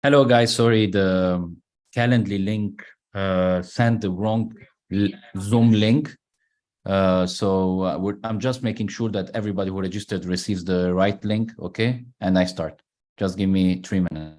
Hello, guys. Sorry, the Calendly link sent the wrong Zoom link. I'm just making sure that everybody who registered receives the right link. Okay, and I start. Just give me 3 minutes.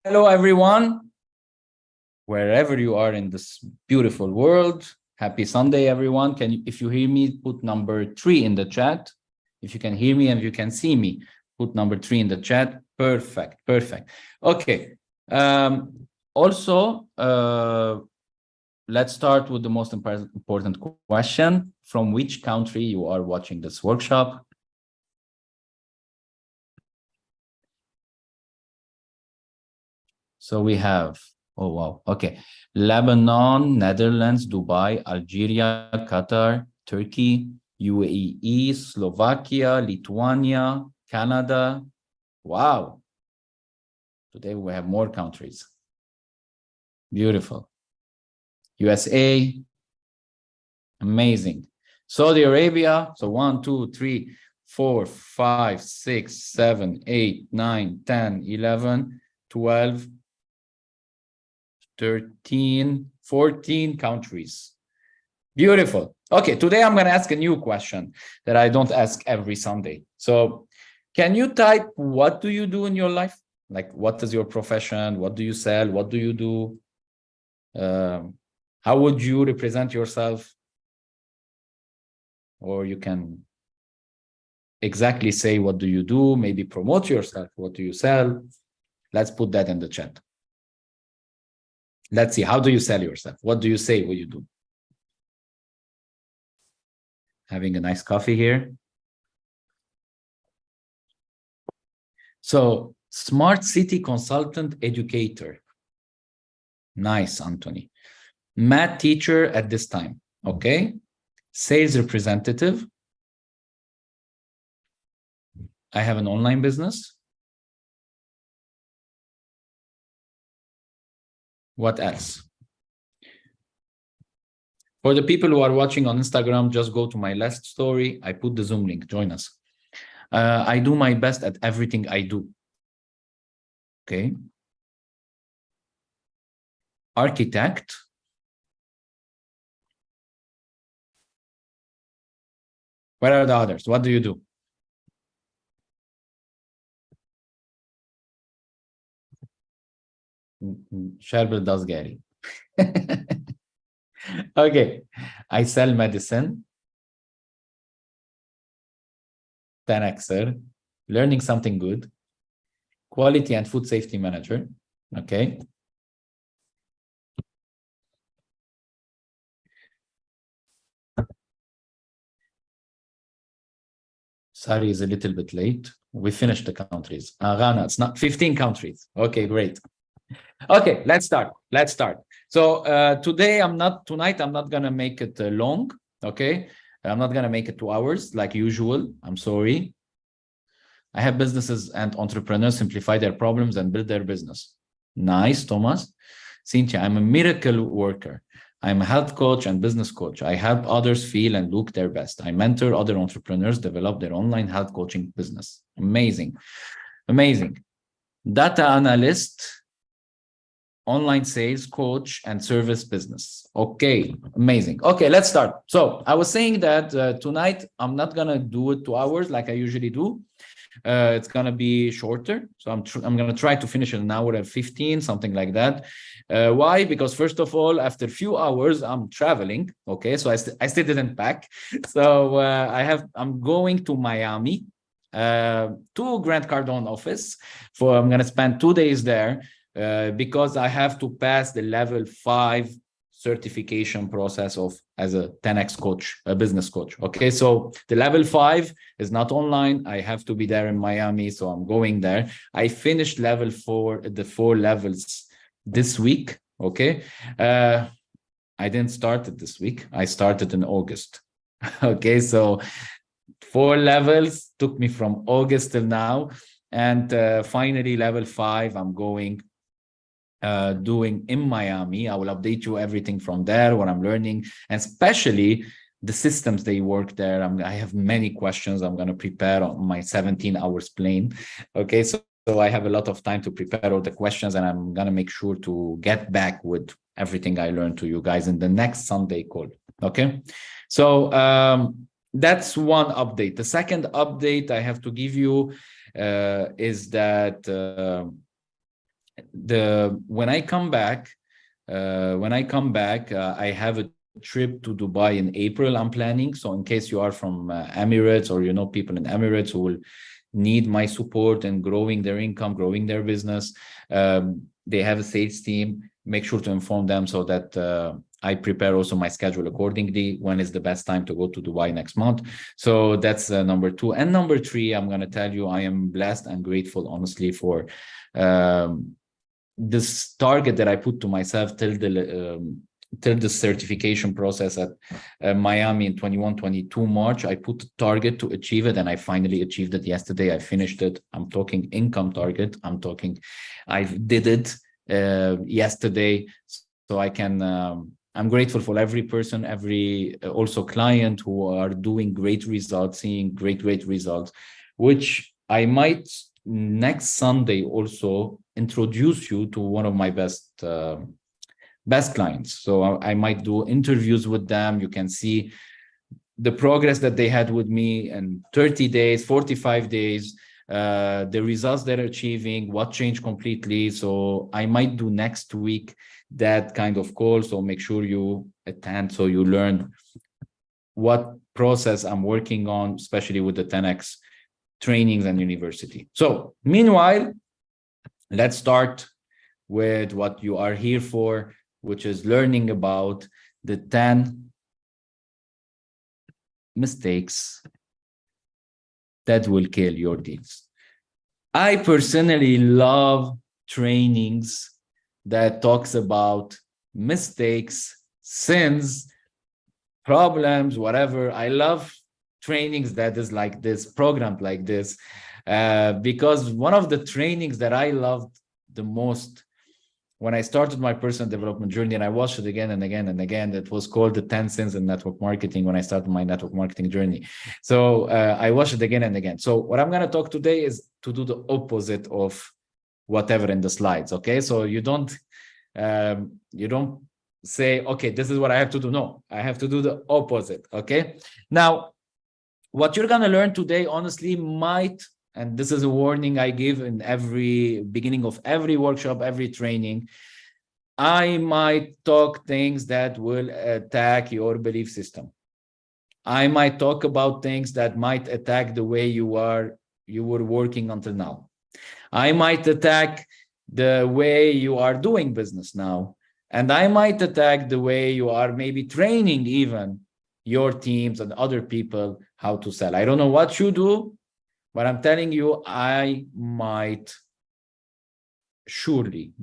Hello, everyone. Wherever you are in this beautiful world, happy Sunday, everyone. If you hear me, put number 3 in the chat. If you can hear me and you can see me, put number 3 in the chat. Perfect, perfect. Okay. Also, let's start with the most important question. From which country you are watching this workshop? So we have, oh, wow. Okay. Lebanon, Netherlands, Dubai, Algeria, Qatar, Turkey, UAE, Slovakia, Lithuania, Canada. Wow. Today we have more countries. Beautiful. USA. Amazing. Saudi Arabia. So 1, 2, 3, 4, 5, 6, 7, 8, 9, 10, 11, 12, 13, 14 countries. Beautiful. Okay, today I'm going to ask a new question that I don't ask every Sunday. So can you type, what do you do in your life? Like, what is your profession? What do you sell? What do you do? How would you represent yourself? Or you can exactly say, what do you do? Maybe promote yourself. What do you sell? Let's put that in the chat. Let's see. How do you sell yourself? What do you say? What you do? Having a nice coffee here. So, smart city consultant educator. Nice, Anthony. Math teacher at this time. Okay. Sales representative. I have an online business. What else? For the people who are watching on Instagram, just go to my last story. I put the Zoom link. Join us. I do my best at everything I do. Okay. Architect. Where are the others? What do you do? Sherbel does Gary. Okay. I sell medicine. 10xer. Learning something good. Quality and food safety manager. Okay. Sari is a little bit late. We finished the countries. Ghana, it's not 15 countries. Okay, great. Okay, let's start. So tonight, I'm not gonna make it long. Okay, I'm not gonna make it 2 hours like usual. I'm sorry. I have businesses and entrepreneurs simplify their problems and build their business. Nice, Thomas. Cynthia, I'm a miracle worker. I'm a health coach and business coach. I help others feel and look their best. I mentor other entrepreneurs develop their online health coaching business. Amazing. Amazing. Data analyst, online sales coach, and service business. Okay, amazing. Okay, let's start. So I was saying that tonight, I'm not going to do it 2 hours like I usually do. It's going to be shorter. So I'm going to try to finish in an hour and 15, something like that. Why? Because first of all, after a few hours, I'm traveling. Okay, so I still didn't pack. So I'm going to Miami, to Grant Cardone office. I'm going to spend 2 days there because I have to pass the level 5 certification process as a 10x coach, a business coach. Okay, so the level 5 is not online. I have to be there in Miami, so I'm going there. I finished level 4, the 4 levels this week. Okay, I didn't start it this week. I started in August. Okay, so 4 levels took me from August till now, and finally level 5 I'm going doing in Miami. I will update you everything from there, what I'm learning, and especially the systems they work there. I have many questions I'm going to prepare on my 17 hours plane. Okay, so I have a lot of time to prepare all the questions, and I'm going to make sure to get back with everything I learned to you guys in the next Sunday call. Okay, so that's one update. The second update I have to give you is that when I come back, I have a trip to Dubai in April. I'm planning. So in case you are from Emirates, or you know people in Emirates who will need my support in growing their income, growing their business, they have a sales team. Make sure to inform them so that I prepare also my schedule accordingly. When is the best time to go to Dubai next month? So that's number 2. And number 3, I'm going to tell you, I am blessed and grateful, honestly, for this target that I put to myself till the certification process at Miami in 21-22 March. I put a target to achieve it, and I finally achieved it yesterday. I finished it. I'm talking income target. I did it yesterday. So I can, I'm grateful for every person, every also client who are doing great results, seeing great results, which I might next Sunday also introduce you to one of my best clients. So I might do interviews with them. You can see the progress that they had with me in 30 days, 45 days, the results they're achieving, what changed completely. So I might do next week that kind of call. So make sure you attend so you learn what process I'm working on, especially with the 10x trainings and university. So meanwhile, let's start with what you are here for, which is learning about the 10 mistakes that will kill your deals. I personally love trainings that talks about mistakes, sins, problems, whatever. I love trainings that is like this, programmed like this, because one of the trainings that I loved the most when I started my personal development journey, and I watched it again and again and again, it was called the 10 Sins in Network Marketing when I started my network marketing journey. So I watched it again and again. So what I'm going to talk today is to do the opposite of whatever in the slides. Okay, so you don't say, okay, this is what I have to do. No, I have to do the opposite. Okay, now what you're going to learn today honestly might, and this is a warning I give in every beginning of every workshop, every training, I might talk things that will attack your belief system. I might talk about things that might attack the way you were working until now. I might attack the way you are doing business now. And I might attack the way you are maybe training even your teams and other people how to sell. I don't know what you do, but I'm telling you, I might surely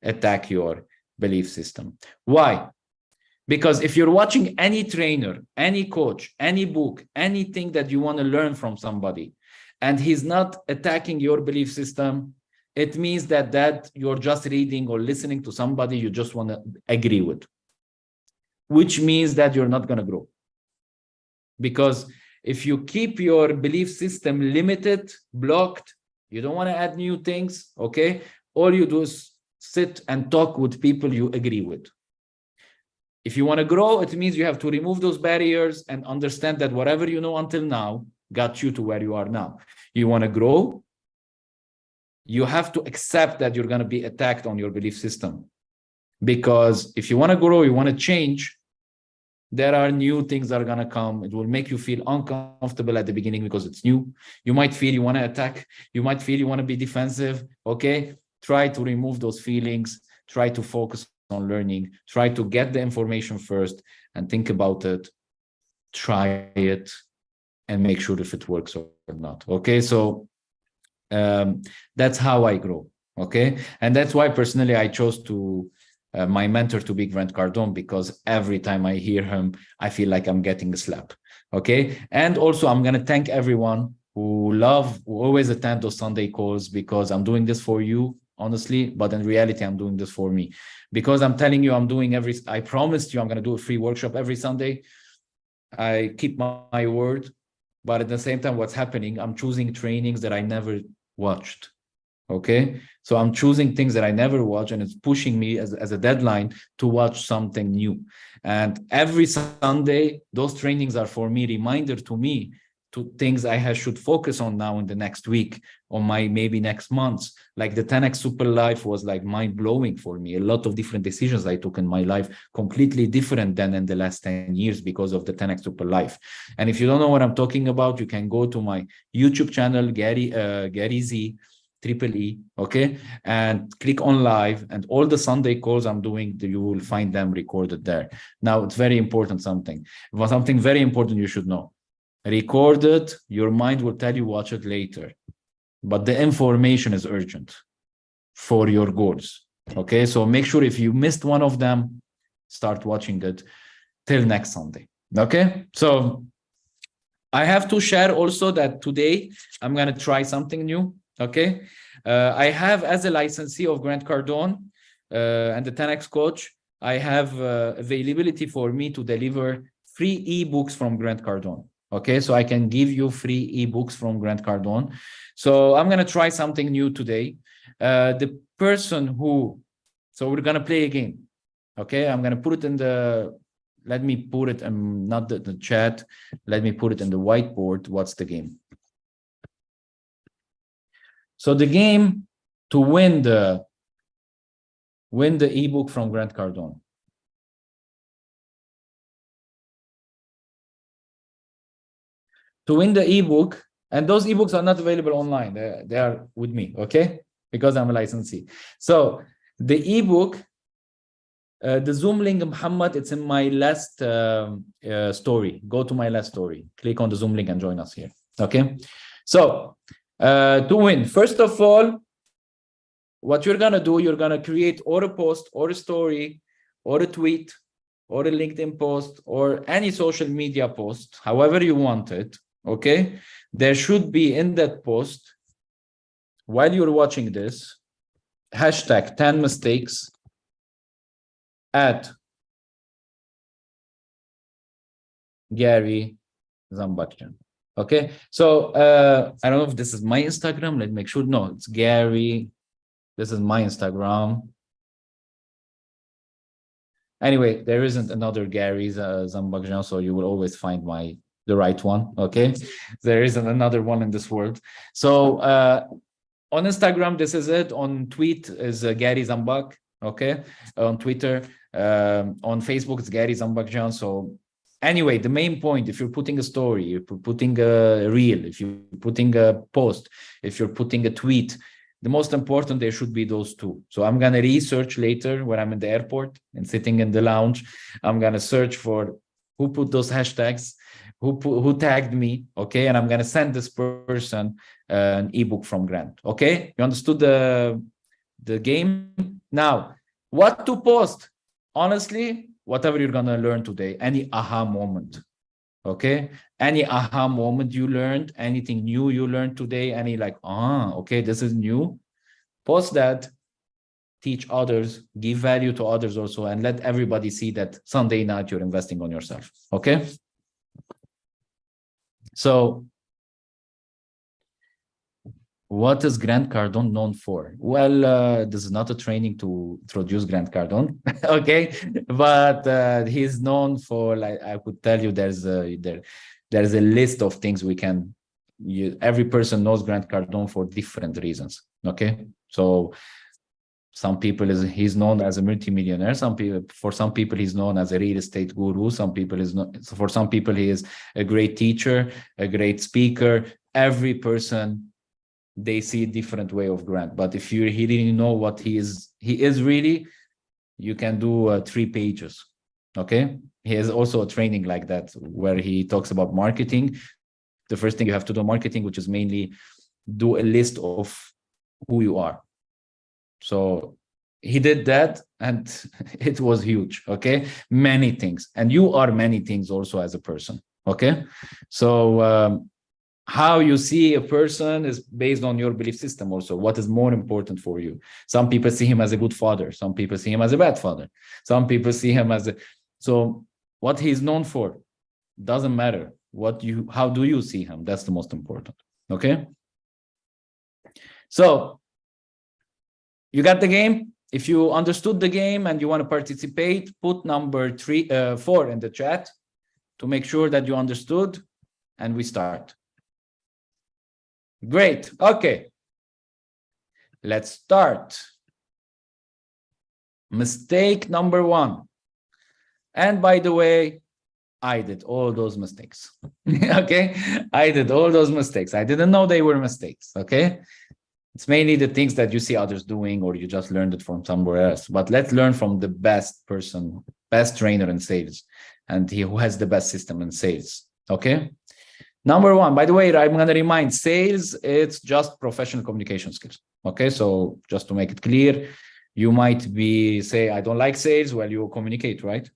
attack your belief system. Why? Because if you're watching any trainer, any coach, any book, anything that you want to learn from somebody, and he's not attacking your belief system, it means that you're just reading or listening to somebody you just want to agree with, which means that you're not going to grow. Because if you keep your belief system limited, blocked, you don't want to add new things, okay? All you do is sit and talk with people you agree with. If you want to grow, it means you have to remove those barriers and understand that whatever you know until now got you to where you are now. You want to grow, you have to accept that you're going to be attacked on your belief system. Because if you want to grow, you want to change, there are new things that are going to come. It will make you feel uncomfortable at the beginning because it's new. You might feel you want to attack. You might feel you want to be defensive. Okay. Try to remove those feelings. Try to focus on learning. Try to get the information first and think about it. Try it and make sure if it works or not. Okay. So that's how I grow. Okay. And that's why personally I chose to my mentor to be Grant Cardone, because every time I hear him, I feel like I'm getting a slap. Okay. And also I'm going to thank everyone who always attend those Sunday calls, because I'm doing this for you, honestly, but in reality, I'm doing this for me, because I'm telling you, I promised you I'm going to do a free workshop every Sunday. I keep my word, but at the same time, what's happening, I'm choosing trainings that I never watched. Okay, so I'm choosing things that I never watch, and it's pushing me as a deadline to watch something new. And every Sunday, those trainings are for me, reminder to me to things I should focus on now in the next week or maybe next months. Like the 10x Super Life was like mind-blowing for me. A lot of different decisions I took in my life, completely different than in the last 10 years because of the 10x Super Life. And if you don't know what I'm talking about, you can go to my YouTube channel, Gary Z, Triple E, okay, and click on live, and all the Sunday calls I'm doing, you will find them recorded there. Now, it's very important something very important you should know. Record it, your mind will tell you watch it later, but the information is urgent for your goals, okay? So make sure if you missed one of them, start watching it till next Sunday, okay? So I have to share also that today I'm going to try something new. Okay, I have, as a licensee of Grant Cardone and the 10x coach, I have availability for me to deliver free ebooks from Grant Cardone. Okay, so I can give you free ebooks from Grant Cardone. So I'm going to try something new today. The person who, so we're going to play a game. Okay, I'm going to put it in the, let me put it in, not the chat, let me put it in the whiteboard. What's the game? So the game to win the ebook from Grant Cardone. to win the ebook, and those ebooks are not available online. They are with me, okay? Because I'm a licensee. So the ebook, the Zoom link, Muhammad, it's in my last story. Go to my last story. Click on the Zoom link and join us here, okay? So to win, first of all, what you're gonna do, you're gonna create or a post or a story or a tweet or a LinkedIn post or any social media post, however you want it, okay? There should be in that post, while you're watching this, hashtag 10 mistakes at Gary Zambakjan. Okay, so I don't know if this is my Instagram. Let me make sure. No, it's Gary. This is my Instagram. Anyway, there isn't another Gary Zambakjan, so you will always find the right one. Okay, there isn't another one in this world. So on Instagram, this is it. On tweet is Gary Zambak. Okay, on Twitter, on Facebook, it's Gary Zambakjan. So anyway, the main point, if you're putting a story, if you're putting a reel, if you're putting a post, if you're putting a tweet, the most important, there should be those two. So I'm going to research later when I'm in the airport and sitting in the lounge. I'm going to search for who put those hashtags, who tagged me, okay? And I'm going to send this person an ebook from Grant, okay? You understood the game? Now, what to post? Honestly, whatever you're going to learn today, any aha moment, okay? Any aha moment you learned, anything new you learned today, any like, okay, this is new. Post that, teach others, give value to others also, and let everybody see that Sunday night you're investing on yourself, okay? So, what is Grant Cardone known for? Well, this is not a training to introduce Grant Cardone, okay? But he's known for, like, I could tell you, there's a list of things we can use. Every person knows Grant Cardone for different reasons, okay? So some people he's known as a multimillionaire. For some people he's known as a real estate guru. For some people he is a great teacher, a great speaker. Every person, they see a different way of Grant. But if you really know what he is really, you can do 3 pages, okay? He has also a training like that where he talks about marketing. The first thing you have to do marketing, which is mainly do a list of who you are. So he did that and it was huge, okay? Many things. And you are many things also as a person, okay? So how you see a person is based on your belief system also. What is more important for you? Some people see him as a good father. Some people see him as a bad father. Some people see him as a... So what he's known for doesn't matter. How do you see him? That's the most important, okay? So you got the game? If you understood the game and you want to participate, put number 4 in the chat to make sure that you understood, and we start. Great. Okay. Let's start. Mistake number 1. And by the way, I did all those mistakes. Okay. I did all those mistakes. I didn't know they were mistakes. Okay. It's mainly the things that you see others doing or you just learned it from somewhere else. But let's learn from the best person, best trainer in sales, and who has the best system in sales. Okay. Number 1, by the way, I'm going to remind, sales, it's just professional communication skills. Okay, so just to make it clear, you might say, I don't like sales. Well, you communicate, right?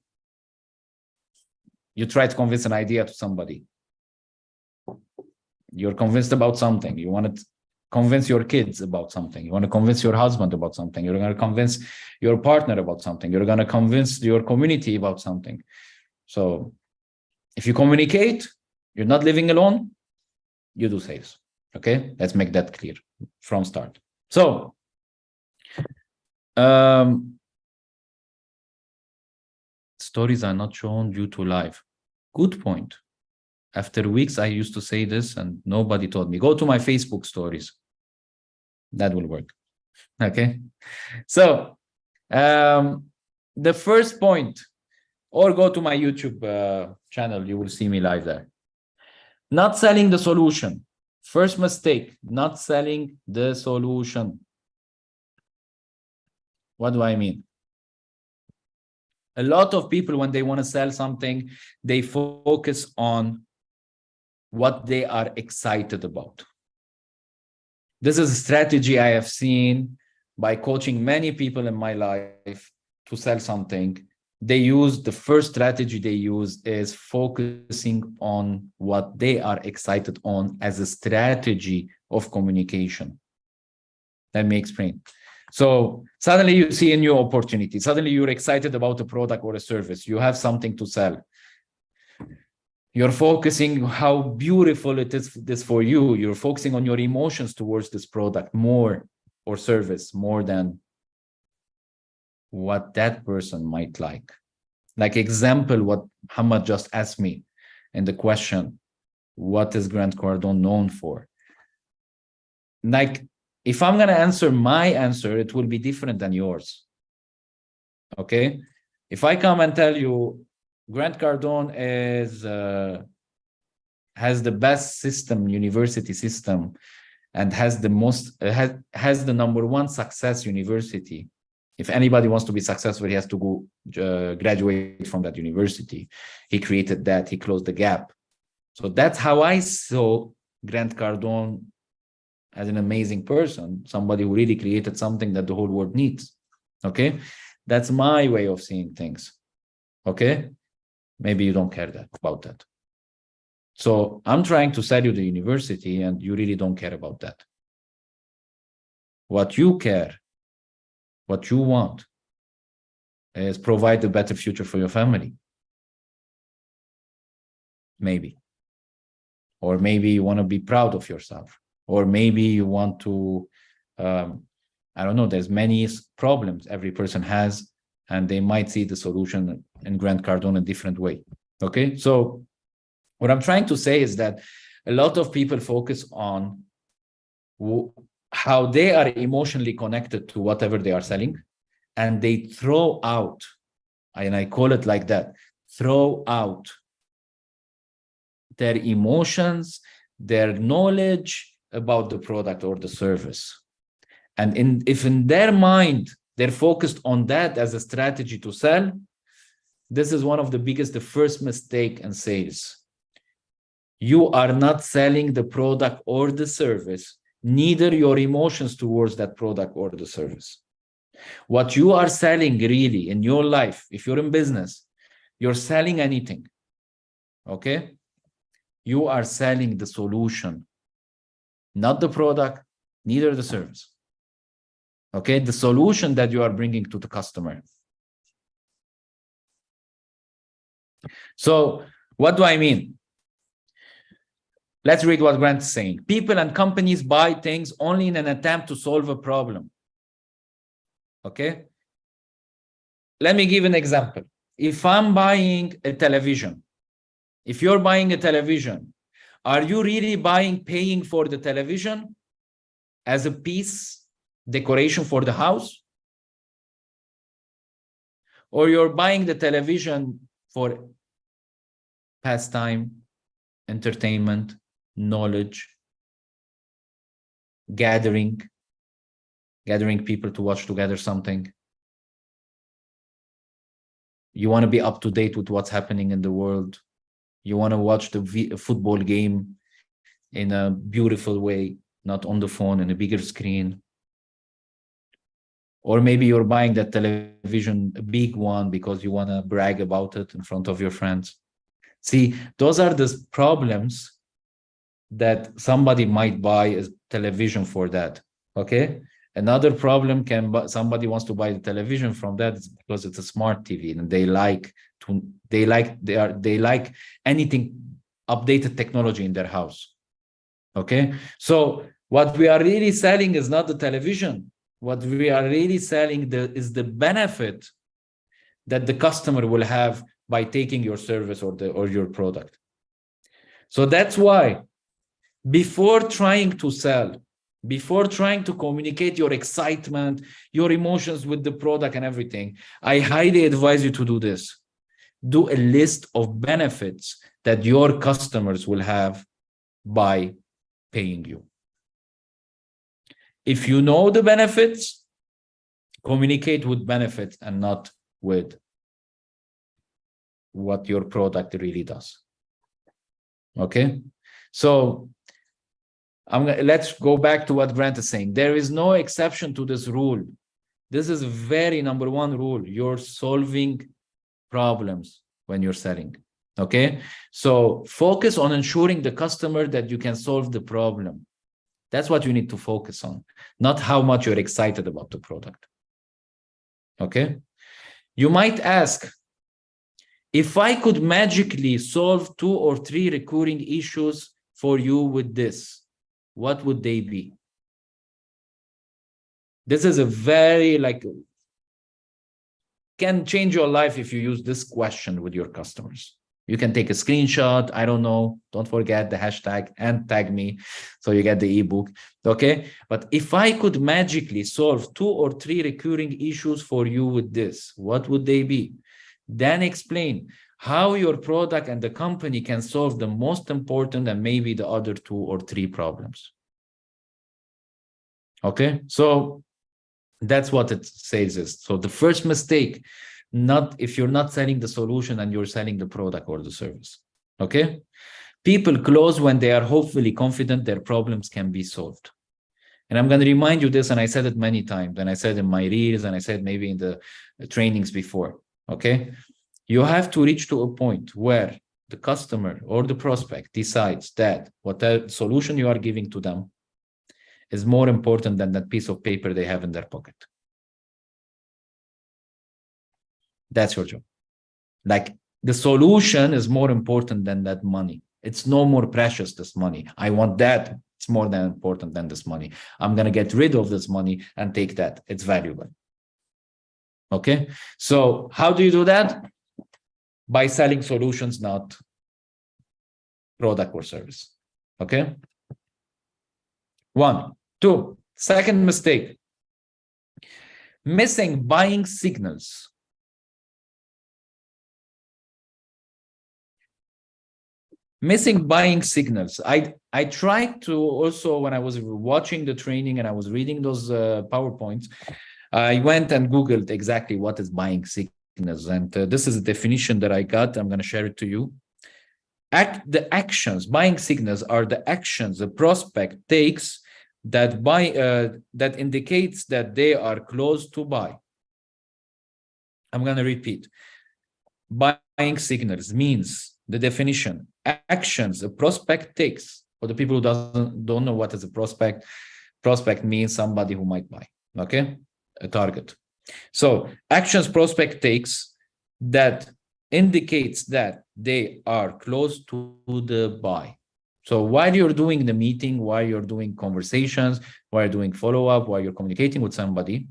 You try to convince an idea to somebody. You're convinced about something. You want to convince your kids about something. You want to convince your husband about something. You're going to convince your partner about something. You're going to convince your community about something. So if you communicate, you're not living alone, you do sales. Okay, let's make that clear from start. So, stories are not shown due to live. Good point. After weeks, I used to say this and nobody told me. Go to my Facebook stories. That will work. Okay. So, the first point, or go to my YouTube channel, you will see me live there. Not selling the solution. First mistake, not selling the solution. What do I mean? A lot of people, when they want to sell something, they focus on what they are excited about. This is a strategy I have seen by coaching many people in my life to sell something. They use the first strategy they use is focusing on what they are excited on as a strategy of communication. Let me explain. So suddenly you see a new opportunity. Suddenly you're excited about a product or a service. You have something to sell. You're focusing how beautiful it is this for you. You're focusing on your emotions towards this product more or service more than what that person might like. Like example, what Muhammad just asked me in the question, what is Grant Cardone known for? Like, if I'm going to answer my answer, it will be different than yours. Okay? If I come and tell you Grant Cardone is has the best system, university system, and has the most has the #1 success university. If anybody wants to be successful, he has to go graduate from that university. He created that. He closed the gap. So that's how I saw Grant Cardone as an amazing person, somebody who really created something that the whole world needs. Okay, that's my way of seeing things. Okay, maybe you don't care about that. So I'm trying to sell you the university, and you really don't care about that. What you care, what you want, is provide a better future for your family. Maybe. Or maybe you want to be proud of yourself. Or maybe you want to, I don't know, there's many problems every person has, and they might see the solution in Grant Cardone a different way. Okay, so what I'm trying to say is that a lot of people focus on how they are emotionally connected to whatever they are selling, and they throw out, and I call it like that, throw out their emotions, their knowledge about the product or the service. And if in their mind, they're focused on that as a strategy to sell, this is one of the first mistake in sales. You are not selling the product or the service, neither your emotions towards that product or the service. What you are selling really in your life, if you're in business, you're selling anything, okay? You are selling the solution, not the product, neither the service. Okay, the solution that you are bringing to the customer. So what do I mean? Let's read what Grant is saying. People and companies buy things only in an attempt to solve a problem. Okay? Let me give an example. If I'm buying a television, if you're buying a television, are you really paying for the television as a piece decoration for the house? Or you're buying the television for pastime, entertainment, knowledge, gathering people to watch together something. You want to be up to date with what's happening in the world. You want to watch the football game in a beautiful way, not on the phone, in a bigger screen. Or maybe you're buying that television, a big one, because you want to brag about it in front of your friends. See, those are the problems that somebody might buy a television for that. Okay. Another problem somebody wants to buy the television from that is because it's a smart TV, and they like anything updated technology in their house. Okay. So what we are really selling is not the television. What we are really selling is the benefit that the customer will have by taking your service or your product. So that's why before trying to sell, before trying to communicate your excitement, your emotions with the product and everything, I highly advise you to do this. Do a list of benefits that your customers will have by paying you. If you know the benefits, communicate with benefits and not with what your product really does. Okay, so let's go back to what Grant is saying. There is no exception to this rule. This is very number one rule. You're solving problems when you're selling. Okay, so focus on ensuring the customer that you can solve the problem. That's what you need to focus on, not how much you're excited about the product. Okay, you might ask, if I could magically solve 2 or 3 recurring issues for you with this, what would they be? This is a very can change your life if you use this question with your customers. You can take a screenshot, I don't know, don't forget the hashtag and tag me so you get the ebook, okay? But if I could magically solve 2 or 3 recurring issues for you with this, what would they be? Then explain how your product and the company can solve the most important and maybe the other 2 or 3 problems. Okay, so that's what it says is. So the first mistake, not if you're not selling the solution and you're selling the product or the service. Okay, people close when they are hopefully confident their problems can be solved. And I'm going to remind you this, and I said it many times, and I said in my reels, and I said maybe in the trainings before. Okay, you have to reach to a point where the customer or the prospect decides that what the solution you are giving to them is more important than that piece of paper they have in their pocket. That's your job. Like, the solution is more important than that money. It's no more precious, this money. I want that. It's more than important than this money. I'm going to get rid of this money and take that. It's valuable. Okay. So how do you do that? By selling solutions, not product or service. Okay. 1, 2. Second mistake, missing buying signals. Missing buying signals. I tried to also, when I was watching the training and I was reading those PowerPoints, I went and Googled exactly what is buying signals. And this is a definition that I got. I'm going to share it to you. The actions, buying signals are the actions the prospect takes that that indicates that they are close to buy. I'm going to repeat. Buying signals means the definition, actions a prospect takes. For the people who don't know what is a prospect, prospect means somebody who might buy, okay? A target. So actions prospect takes that indicates that they are close to the buy. So while you're doing the meeting, while you're doing conversations, while you're doing follow-up, while you're communicating with somebody,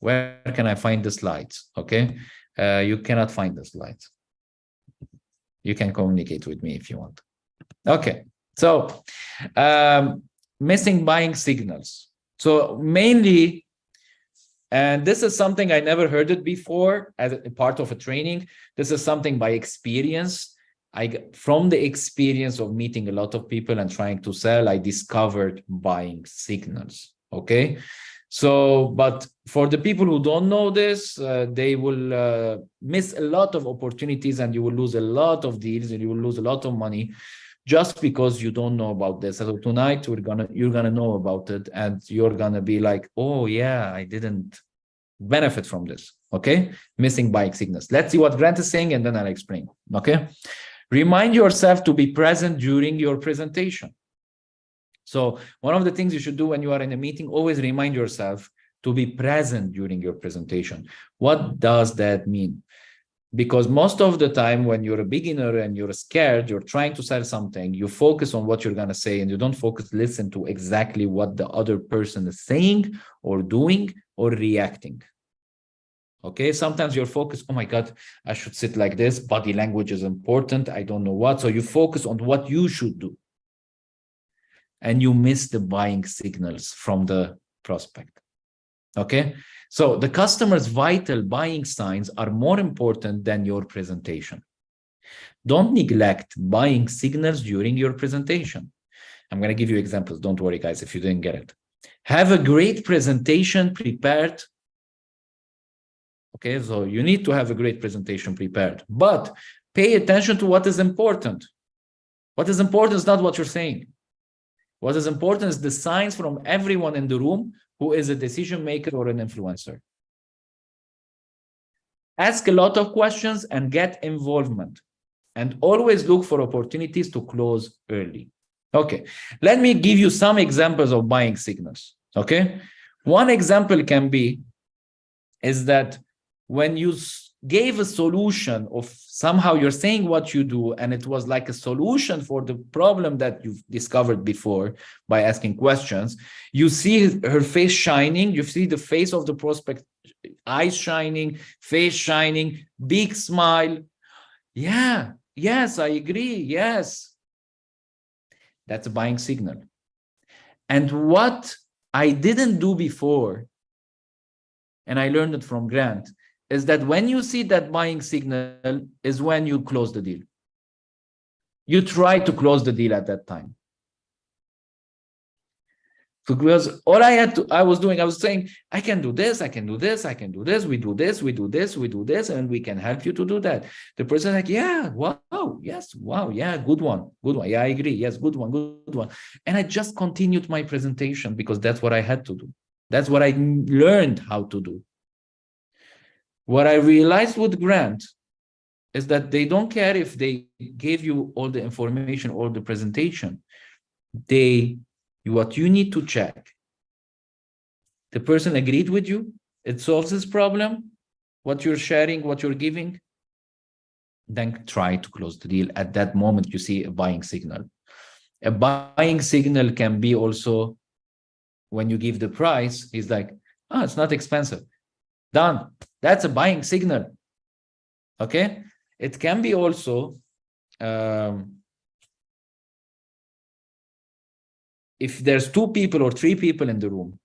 where can I find the slides? Okay, you cannot find the slides. You can communicate with me if you want. Okay, so missing buying signals. So mainly, and this is something I never heard it before as a part of a training. This is something by experience. From the experience of meeting a lot of people and trying to sell, I discovered buying signals. Okay, so but for the people who don't know this, they will miss a lot of opportunities, and you will lose a lot of deals, and you will lose a lot of money just because you don't know about this. So tonight you're gonna know about it, and you're gonna be like, oh yeah, I didn't benefit from this. Okay, missing buying signals. Let's see what Grant is saying, and then I'll explain. Okay. Remind yourself to be present during your presentation. So one of the things you should do when you are in a meeting, always remind yourself to be present during your presentation. What does that mean? Because most of the time when you're a beginner and you're scared, you're trying to sell something, you focus on what you're going to say, and you don't listen to exactly what the other person is saying or doing or reacting. Okay, sometimes you're focused, oh my God, I should sit like this. Body language is important. I don't know what. So you focus on what you should do. And you miss the buying signals from the prospect. Okay, so the customer's vital buying signs are more important than your presentation. Don't neglect buying signals during your presentation. I'm going to give you examples. Don't worry, guys, if you didn't get it. Have a great presentation prepared. Okay, so you need to have a great presentation prepared, but pay attention to what is important. What is important is not what you're saying. What is important is the signs from everyone in the room who is a decision maker or an influencer. Ask a lot of questions and get involvement, and always look for opportunities to close early. Okay, let me give you some examples of buying signals. Okay, one example can be is that when you gave a solution of somehow you're saying what you do, and it was like a solution for the problem that you've discovered before by asking questions, you see her face shining, you see the face of the prospect, eyes shining, face shining, big smile. Yeah, yes, I agree, yes. That's a buying signal. And what I didn't do before, and I learned it from Grant, is that when you see that buying signal is when you close the deal. You try to close the deal at that time. Because all I was saying, I can do this, I can do this, I can do this, we do this, we do this, we do this, and we can help you to do that. The person like, yeah, wow, yes, wow, yeah, good one, yeah, I agree, yes, good one. And I just continued my presentation because that's what I had to do. That's what I learned how to do. What I realized with Grant is that they don't care if they gave you all the information or the presentation. What you need to check, the person agreed with you, it solves this problem, what you're sharing, what you're giving, then try to close the deal. At that moment, you see a buying signal. A buying signal can be also when you give the price, he's like, oh, it's not expensive. Done. That's a buying signal. Okay. It can be also if there's 2 people or 3 people in the room,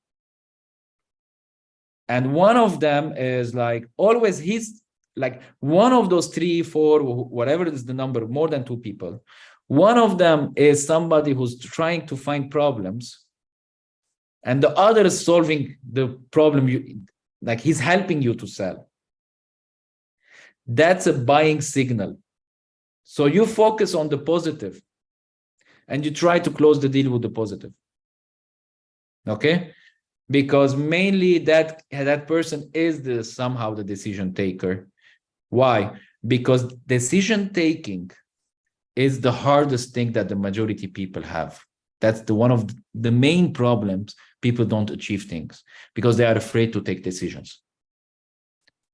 and one of them is like always, he's like one of those 3, 4, whatever is the number, more than 2 people. One of them is somebody who's trying to find problems, and the other is solving the problem. Like he's helping you to sell. That's a buying signal. So you focus on the positive and you try to close the deal with the positive. Okay? Because mainly that person is somehow the decision taker. Why? Because decision taking is the hardest thing that the majority people have. That's one of the main problems. People don't achieve things because they are afraid to take decisions.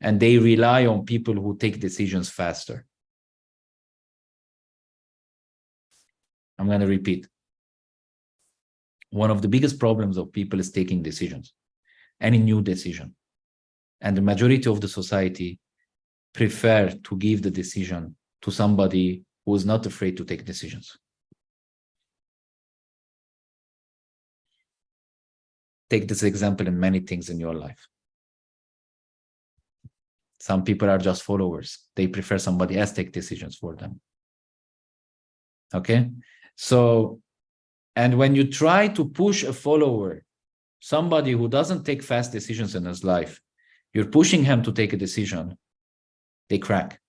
And they rely on people who take decisions faster. I'm going to repeat. One of the biggest problems of people is taking decisions, any new decision. And the majority of the society prefer to give the decision to somebody who is not afraid to take decisions. Take this example in many things in your life. Some people are just followers. They prefer somebody else take decisions for them. Okay? So, and when you try to push a follower, somebody who doesn't take fast decisions in his life, you're pushing him to take a decision, they crack.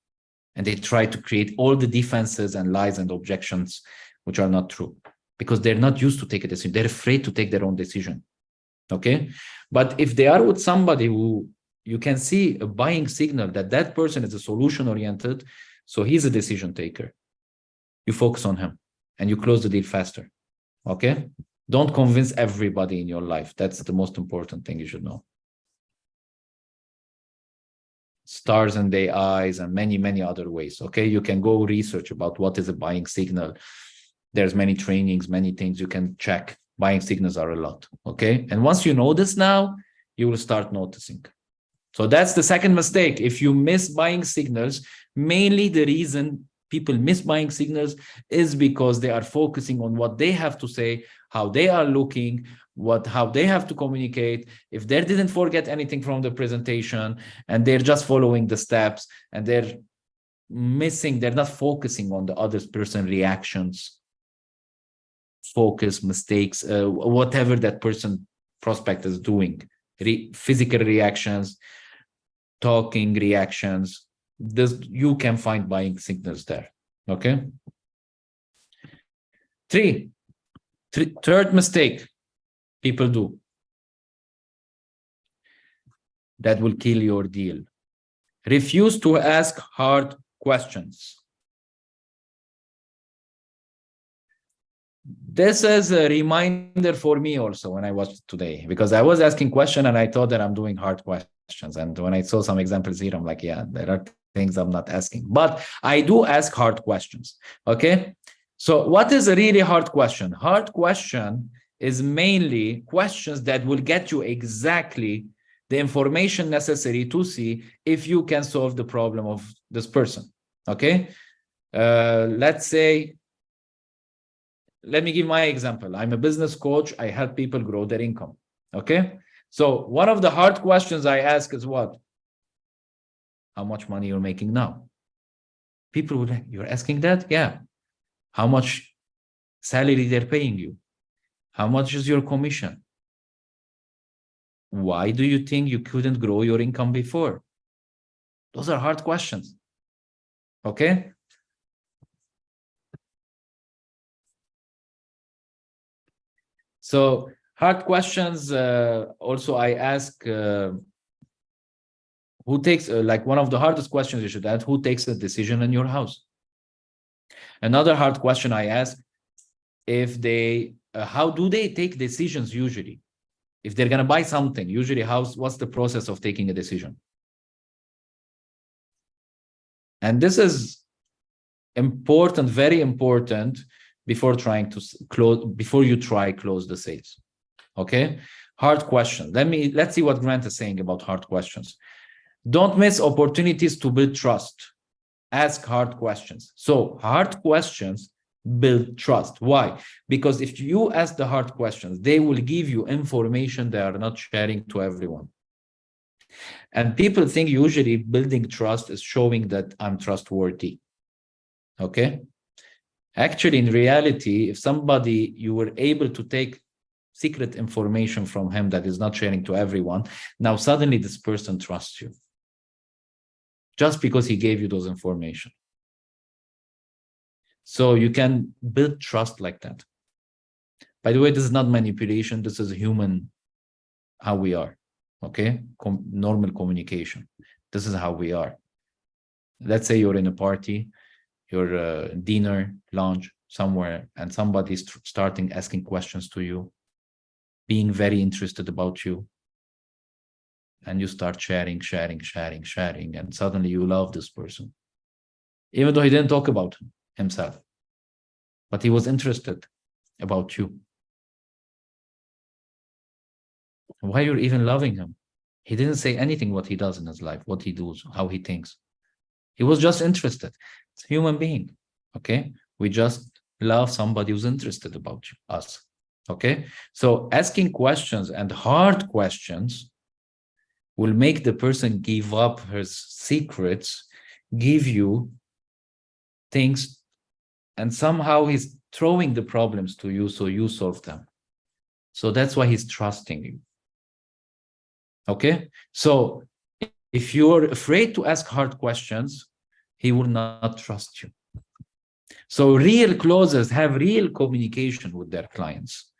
And they try to create all the defenses and lies and objections, which are not true, because they're not used to take a decision. They're afraid to take their own decision. Okay? But if they are with somebody who you can see a buying signal that person is a solution oriented, so he's a decision taker, you focus on him and you close the deal faster. Okay? Don't convince everybody in your life. That's the most important thing you should know. Stars in their eyes and many, many other ways. Okay? You can go research about what is a buying signal. There's many trainings, many things you can check. Buying signals are a lot. Okay? And once you know this now, you will start noticing. So that's the second mistake. If you miss buying signals, mainly the reason people miss buying signals is because they are focusing on what they have to say, how they are looking, how they have to communicate. If they didn't forget anything from the presentation and they're just following the steps and they're missing, they're not focusing on the other person's reactions, focus, mistakes, whatever that person prospect is doing, physical reactions, talking reactions. This you can find buying signals there. Okay. Third mistake people do that will kill your deal. Refuse to ask hard questions. This is a reminder for me also when I watched today, because I was asking questions and I thought that I'm doing hard questions. And when I saw some examples here, I'm like, yeah, there are things I'm not asking, but I do ask hard questions. Okay. So what is a really hard question? Hard question is mainly questions that will get you exactly the information necessary to see if you can solve the problem of this person. Okay. Let's say, let me give my example. I'm a business coach. I help people grow their income. Okay. So one of the hard questions I ask is what? How much money you're making now? People would like, you're asking that? Yeah. How much salary they're paying you? How much is your commission? Why do you think you couldn't grow your income before? Those are hard questions. Okay. So hard questions. Also, I ask who takes, like one of the hardest questions you should ask, who takes the decision in your house? Another hard question I ask, if they, how do they take decisions usually? If they're going to buy something, usually what's the process of taking a decision? And this is important, very important, before trying to before you close the sales. Okay. Hard question. Let's see what Grant is saying about hard questions. Don't miss opportunities to build trust. Ask hard questions. So hard questions build trust. Why? Because if you ask the hard questions, they will give you information they are not sharing to everyone. And people think usually building trust is showing that I'm trustworthy. Okay. Actually, in reality, if somebody, you were able to take secret information from him that is not sharing to everyone, now suddenly this person trusts you just because he gave you those information. So you can build trust like that. By the way, this is not manipulation. This is human, how we are. Okay. Normal communication. This is how we are. Let's say you're in a party, your dinner, lunch, somewhere, and somebody's starting asking questions to you, being very interested about you. And you start sharing, and suddenly you love this person. Even though he didn't talk about himself, but he was interested about you. Why you're even loving him? He didn't say anything what he does in his life, what he does, how he thinks. He was just interested. It's a human being. Okay. We just love somebody who's interested about us. Okay. So asking questions and hard questions will make the person give up his secrets, give you things, and somehow he's throwing the problems to you so you solve them. So that's why he's trusting you. Okay. So if you're afraid to ask hard questions, he will not trust you. So real closers have real communication with their clients.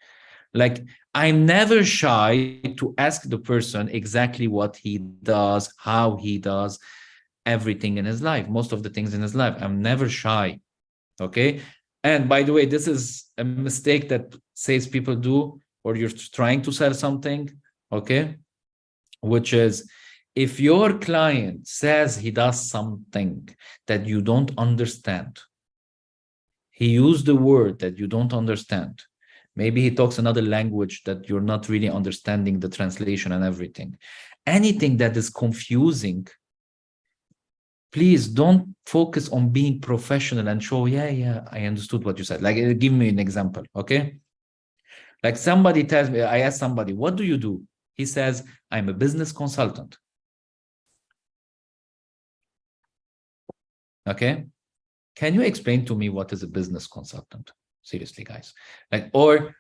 Like, I'm never shy to ask the person exactly what he does, how he does everything in his life, most of the things in his life. I'm never shy. Okay. And by the way, this is a mistake that salespeople do, or you're trying to sell something. Okay. Which is, if your client says he does something that you don't understand, he used the word that you don't understand, maybe he talks another language that you're not really understanding the translation and everything, anything that is confusing, please don't focus on being professional and show, yeah, I understood what you said. Like, give me an example. Okay. Like somebody tells me, I ask somebody, what do you do? He says, I'm a business consultant. Okay. Can you explain to me what is a business consultant? Seriously, guys. Like, or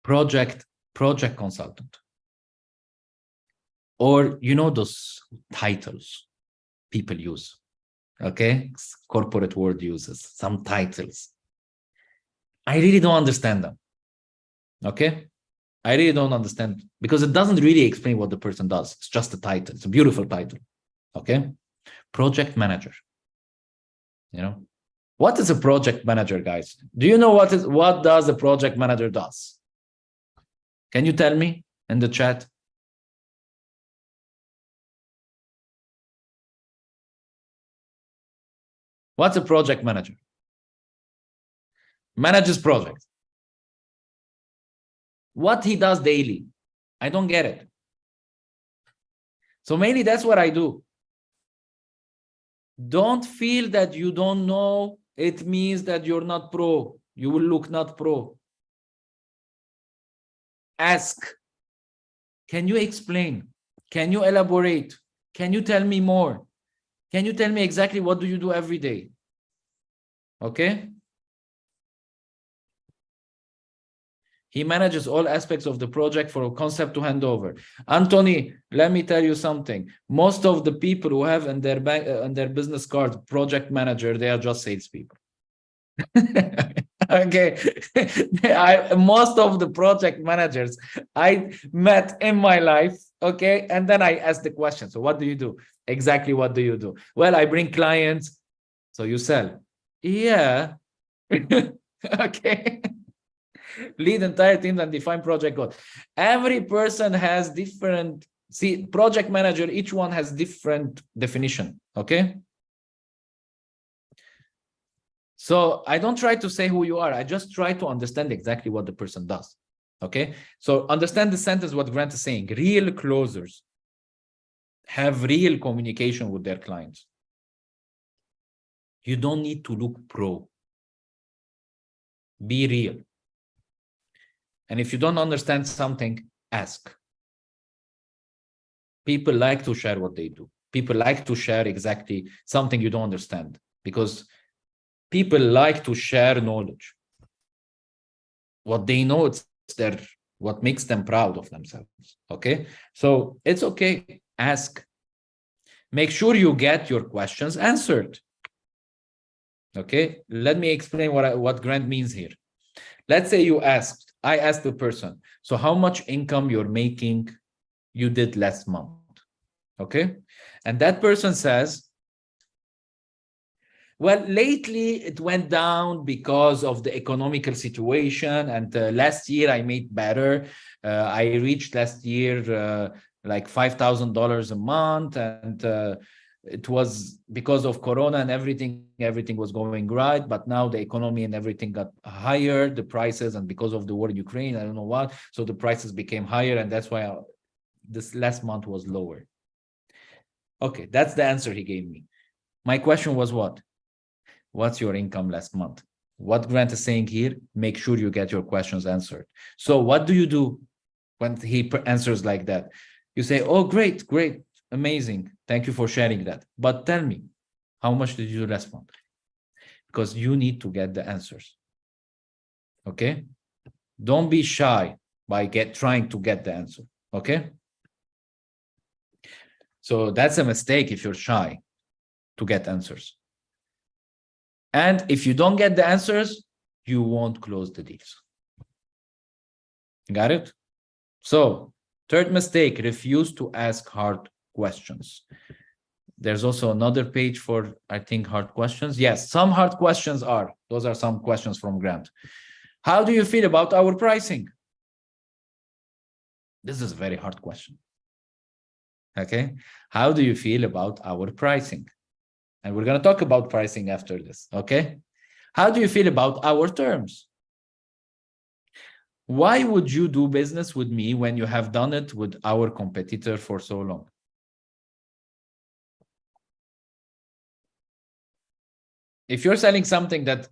project consultant. Or, you know, those titles people use. Okay. Corporate world uses some titles. I really don't understand them. Okay. I really don't understand because it doesn't really explain what the person does. It's just a title. It's a beautiful title. Okay. Project manager. You know, what is a project manager, guys? Do you know what does a project manager does? Can you tell me in the chat? What's a project manager? Manages projects. What he does daily? I don't get it. So mainly that's what I do. Don't feel that you don't know. It means that you're not pro. You will look not pro. Ask. Can you explain? Can you elaborate? Can you tell me more? Can you tell me exactly what do you do every day? Okay. He manages all aspects of the project for a concept to hand over. Anthony, let me tell you something. Most of the people who have in their bank, on their business card, project manager, they are just salespeople. Okay. Most of the project managers I met in my life, okay, and then I ask the question, so what do you do? Exactly what do you do? Well, I bring clients, so you sell. Yeah. Okay. Lead entire teams and define project goals. Every person has different, see, project manager, each one has different definition, okay? So I don't try to say who you are. I just try to understand exactly what the person does, okay? So understand the sentence, what Grant is saying. Real closers have real communication with their clients. You don't need to look pro. Be real. And if you don't understand something, ask. People like to share what they do. People like to share exactly something you don't understand because people like to share knowledge. What they know, it's what makes them proud of themselves. Okay. So it's okay. Ask. Make sure you get your questions answered. Okay. Let me explain what Grant means here. Let's say I asked the person, so how much income you're making you did last month? Okay. And that person says, well, lately it went down because of the economical situation. And last year I made better. I reached last year like $5,000 a month. And it was because of Corona and everything was going right. But now the economy and everything got higher, the prices, and because of the war in Ukraine, I don't know what. So the prices became higher. And that's why this last month was lower. Okay, that's the answer he gave me. My question was what? What's your income last month? What Grant is saying here, make sure you get your questions answered. So what do you do when he answers like that? You say, oh, great, amazing. Thank you for sharing that. But tell me, how much did you do last month? Because you need to get the answers. Okay? Don't be shy by trying to get the answer. Okay? So that's a mistake if you're shy to get answers. And if you don't get the answers, you won't close the deals. Got it? So, third mistake, refuse to ask hard questions. There's also another page for, I think, hard questions. Yes, some hard questions are. Those are some questions from Grant. How do you feel about our pricing? This is a very hard question. Okay. How do you feel about our pricing? And we're going to talk about pricing after this. Okay. How do you feel about our terms? Why would you do business with me when you have done it with our competitor for so long? If you're selling something that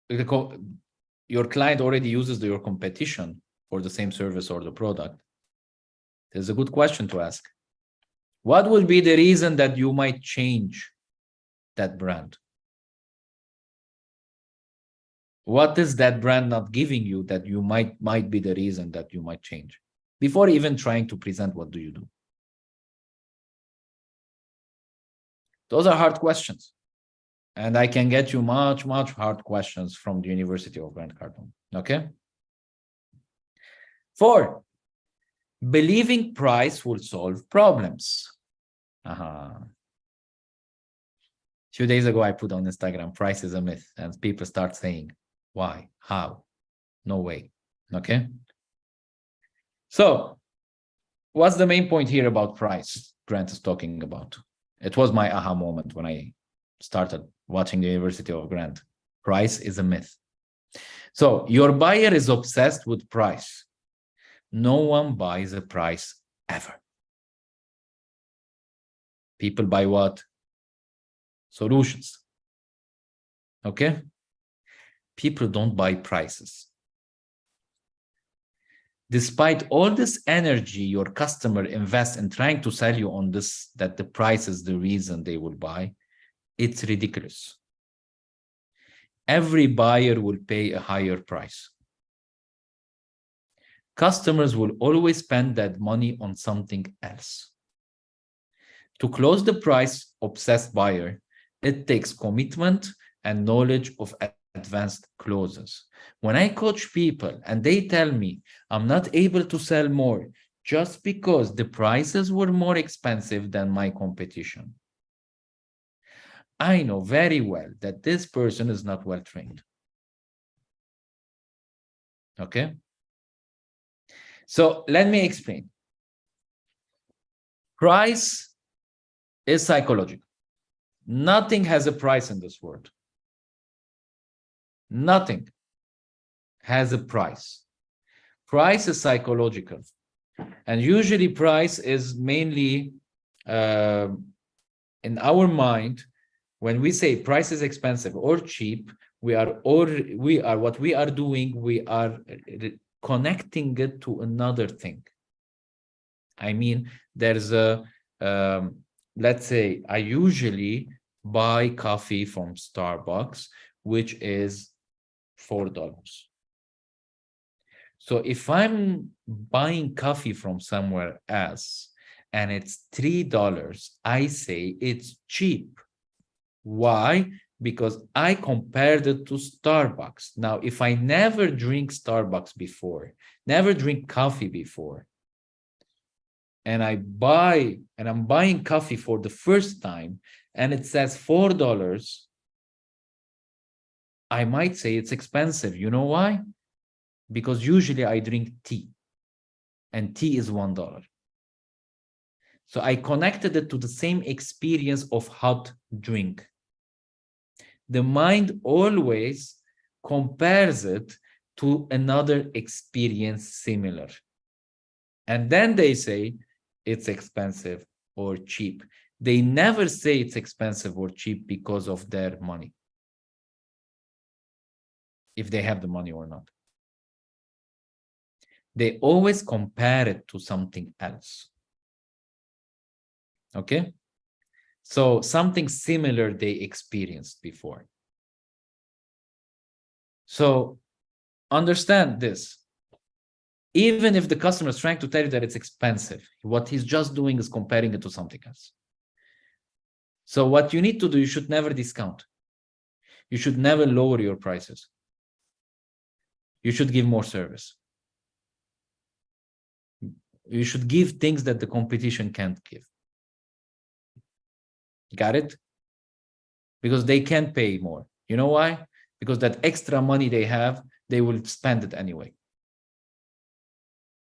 your client already uses your competition for the same service or the product, there's a good question to ask. What would be the reason that you might change that brand? What is that brand not giving you that you might be the reason that you might change? Before even trying to present, what do you do? Those are hard questions. And I can get you much hard questions from the University of Grant Cardone. Okay? 4, believing price will solve problems. A few days ago, I put on Instagram, price is a myth. And people start saying, why? How? No way. Okay? So, what's the main point here about price Grant is talking about? It was my aha moment when I started watching the University of Grant. Price is a myth. So your buyer is obsessed with price. No one buys a price ever. People buy what? Solutions. Okay? People don't buy prices. Despite all this energy your customer invests in trying to sell you on this, that the price is the reason they will buy, it's ridiculous. Every buyer will pay a higher price. Customers will always spend that money on something else. To close the price-obsessed buyer, it takes commitment and knowledge of advanced clauses. When I coach people and they tell me I'm not able to sell more just because the prices were more expensive than my competition, I know very well that this person is not well trained. Okay? So let me explain. Price is psychological. Nothing has a price in this world. Nothing has a price. Price is psychological. And usually price is mainly in our mind. When we say price is expensive or cheap, we are connecting it to another thing. I mean, there's a, let's say I usually buy coffee from Starbucks, which is $4. So if I'm buying coffee from somewhere else and it's $3, I say it's cheap. Why? Because I compared it to Starbucks. Now, if I never drink Starbucks before, never drink coffee before, and I'm buying coffee for the first time, and it says $4, I might say it's expensive. You know why? Because usually I drink tea, and tea is $1. So I connected it to the same experience of hot drink. The mind always compares it to another experience similar. And then they say it's expensive or cheap. They never say it's expensive or cheap because of their money, if they have the money or not. They always compare it to something else. Okay? So something similar they experienced before. So understand this. Even if the customer is trying to tell you that it's expensive, what he's just doing is comparing it to something else. So what you need to do, you should never discount. You should never lower your prices. You should give more service. You should give things that the competition can't give. Got it? Because they can't pay more. You know why? Because that extra money they have, they will spend it anyway.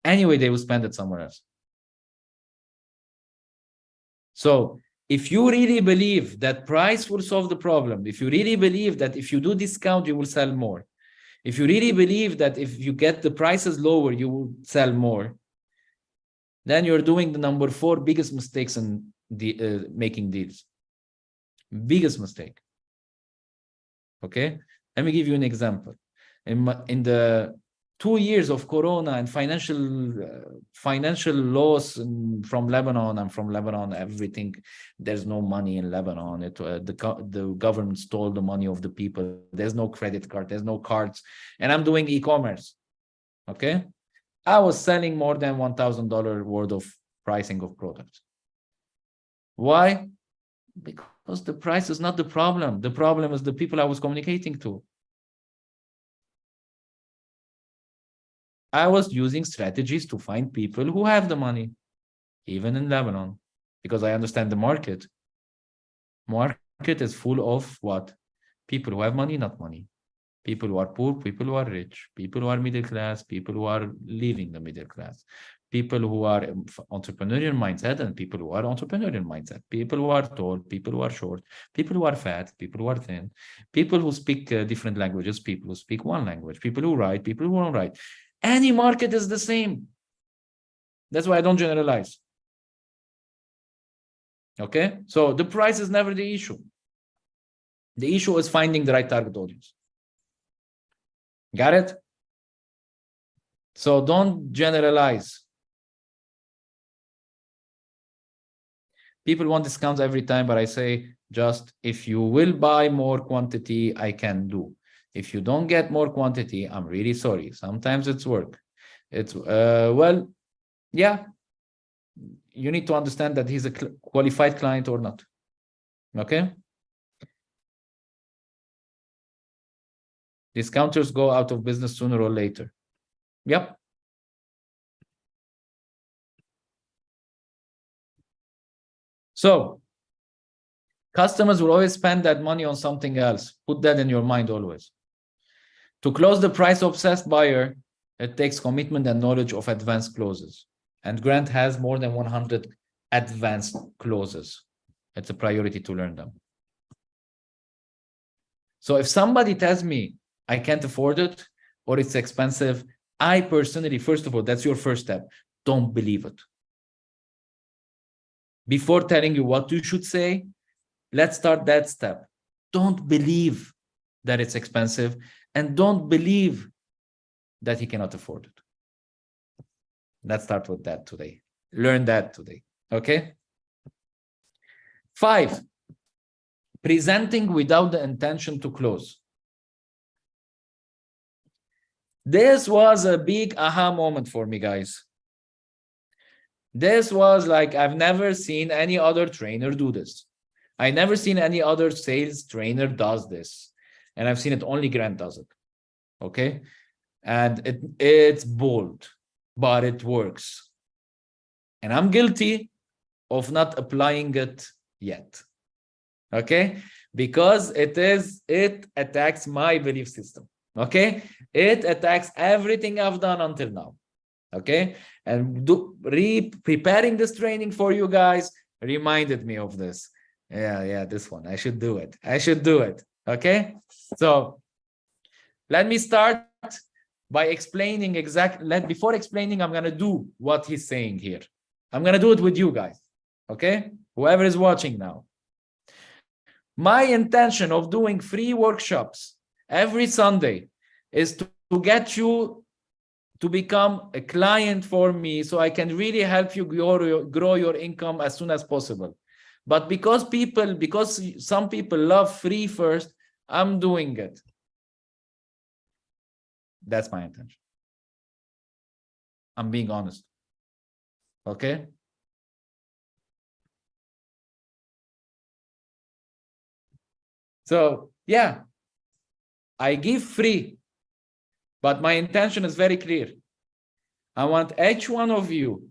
Anyway, they will spend it somewhere else. So if you really believe that price will solve the problem, if you really believe that if you do discount, you will sell more, if you really believe that if you get the prices lower, you will sell more, then you're doing the number 4 biggest mistakes in the making deals. Biggest mistake. Okay, let me give you an example. In the 2 years of Corona and financial loss from Lebanon. I'm from Lebanon. Everything, there's no money in Lebanon. The government stole the money of the people. There's no credit card. There's no cards. And I'm doing e-commerce. Okay, I was selling more than $1,000 worth of pricing of products. Why? Because the price is not the problem. The problem is the people I was communicating to. I was using strategies to find people who have the money, even in Lebanon, because I understand the market. Market is full of what? People who have money, not money. People who are poor, people who are rich, people who are middle class, people who are leaving the middle class, people who are entrepreneurial mindset and people who are entrepreneurial mindset, people who are tall, people who are short, people who are fat, people who are thin, people who speak different languages, people who speak one language, people who write, people who don't write. Any market is the same. That's why I don't generalize. Okay, so the price is never the issue. The issue is finding the right target audience. Got it? So don't generalize. People want discounts every time, but I say, just if you will buy more quantity, I can do. If you don't get more quantity, I'm really sorry. Sometimes it's work. It's, well, yeah, you need to understand that he's a qualified client or not. Okay? Discounters go out of business sooner or later. Yep. So customers will always spend that money on something else. Put that in your mind always. To close the price-obsessed buyer, it takes commitment and knowledge of advanced clauses. And Grant has more than 100 advanced clauses. It's a priority to learn them. So if somebody tells me I can't afford it or it's expensive, I personally, first of all, that's your first step. Don't believe it. Before telling you what you should say, let's start that step. Don't believe that it's expensive and don't believe that he cannot afford it. Let's start with that today. Learn that today. Okay? 5, presenting without the intention to close. This was a big aha moment for me, guys. This was like, I've never seen any other trainer do this. I never seen any other sales trainer does this. And I've seen it, only Grant does it. Okay? And it's bold, but it works. And I'm guilty of not applying it yet. Okay? Because it attacks my belief system. Okay? It attacks everything I've done until now. Okay? And preparing this training for you guys reminded me of this. Yeah, this one. I should do it. Okay? So let me start by explaining before explaining, I'm going to do what he's saying here. I'm going to do it with you guys. Okay? Whoever is watching now. My intention of doing free workshops every Sunday is to get you to become a client for me so I can really help you grow your income as soon as possible. But because some people love free first, I'm doing it. That's my intention. I'm being honest. Okay? So, yeah, I give free, but my intention is very clear. I want each one of you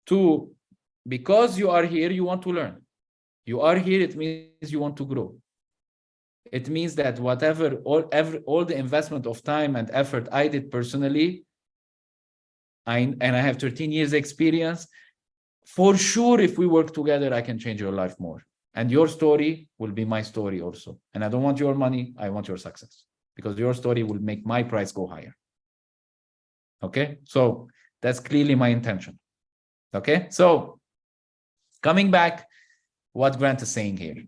to, because you are here, you want to learn. You are here, it means you want to grow. It means that whatever, all the investment of time and effort I did personally, and I have 13 years experience, for sure, if we work together, I can change your life more. And your story will be my story also. And I don't want your money, I want your success. Because your story will make my price go higher. Okay? So that's clearly my intention. Okay? So coming back, what Grant is saying here.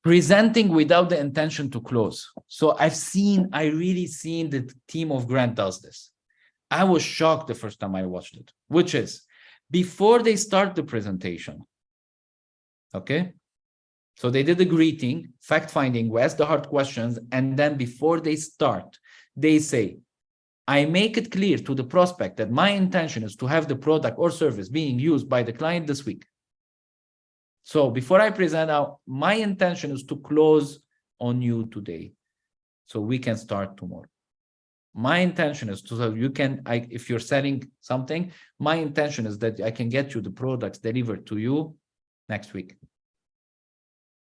Presenting without the intention to close. So I really seen the team of Grant does this. I was shocked the first time I watched it, which is before they start the presentation. Okay. So they did the greeting, fact-finding, we ask the hard questions, and then before they start, they say, I make it clear to the prospect that my intention is to have the product or service being used by the client this week. So before I present out, my intention is to close on you today so we can start tomorrow. My intention is to, so you can, if you're selling something, my intention is that I can get you the products delivered to you next week,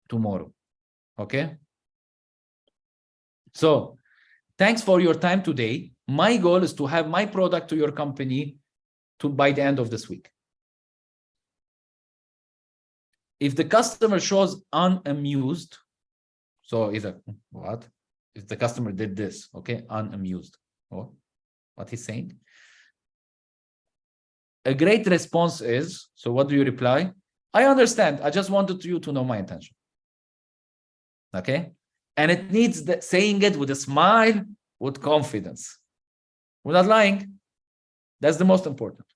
tomorrow. Okay. So thanks for your time today. My goal is to have my product to your company by the end of this week. If the customer shows unamused, so is a what? If the customer did this, okay, unamused. What he's saying? A great response is, so what do you reply? I understand. I just wanted you to know my intention. Okay. And it needs saying it with a smile, with confidence. We're not lying. That's the most important.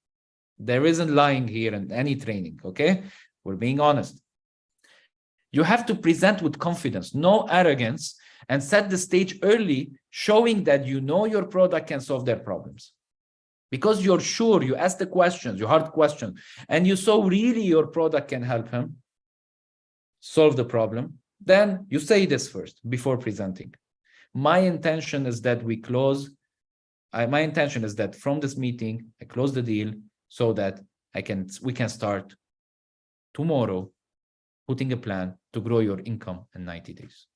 There isn't lying here in any training. Okay. We're being honest. You have to present with confidence, no arrogance, and set the stage early, showing that you know your product can solve their problems. Because you're sure, you ask the questions, your hard questions, and you saw really your product can help him solve the problem, then you say this first before presenting. My intention is that we close. My intention is that from this meeting, I close the deal so that we can start tomorrow putting a plan to grow your income in 90 days.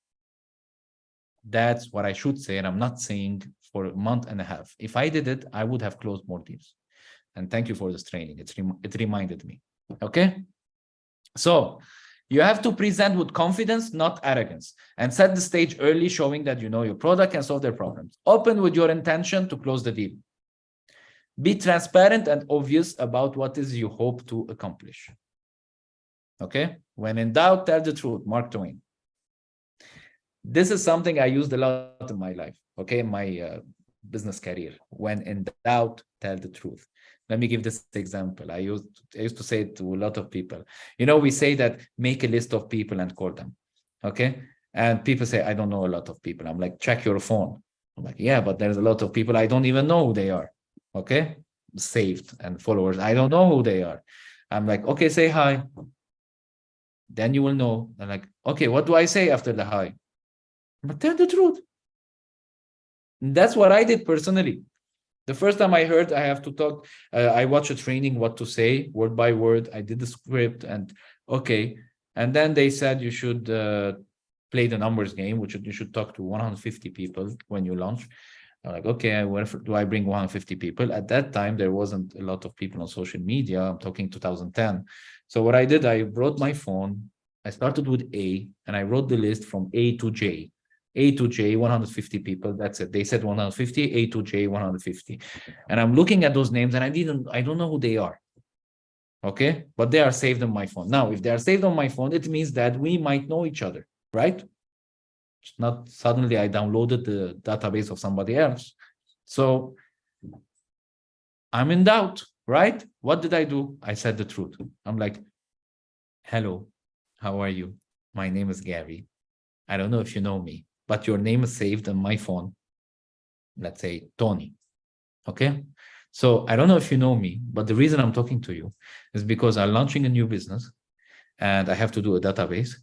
That's what I should say. And I'm not saying for a month and a half. If I did it, I would have closed more deals. And thank you for this training. It reminded me. Okay. So you have to present with confidence, not arrogance, and set the stage early, showing that you know your product can solve their problems. Open with your intention to close the deal. Be transparent and obvious about what is you hope to accomplish. Okay. When in doubt, tell the truth. Mark Twain. This is something I used a lot in my life. Okay. My business career. When in doubt, tell the truth. Let me give this example. I used to say it to a lot of people. You know, we say that make a list of people and call them. Okay. And people say, I don't know a lot of people. I'm like, check your phone. I'm like, yeah, but there's a lot of people I don't even know who they are. Okay. Saved and followers. I don't know who they are. I'm like, okay, say hi. Then you will know. I'm like, okay, what do I say after the hi? But tell the truth. And that's what I did personally. The first time I heard I have to talk, I watched a training, what to say, word by word. I did the script and okay. And then they said you should play the numbers game, which you should talk to 150 people when you launch. I'm like, okay, where do I bring 150 people? At that time, there wasn't a lot of people on social media. I'm talking 2010. So what I did, I brought my phone. I started with A and I wrote the list from A to J. A to J, 150 people. That's it. They said 150, A to J, 150. And I'm looking at those names and I don't know who they are. Okay. But they are saved on my phone. Now, if they are saved on my phone, it means that we might know each other, right? It's not suddenly I downloaded the database of somebody else. So I'm in doubt, right? What did I do? I said the truth. I'm like, hello, how are you? My name is Gary. I don't know if you know me, but your name is saved on my phone. Let's say Tony. Okay. So I don't know if you know me, but the reason I'm talking to you is because I'm launching a new business and I have to do a database.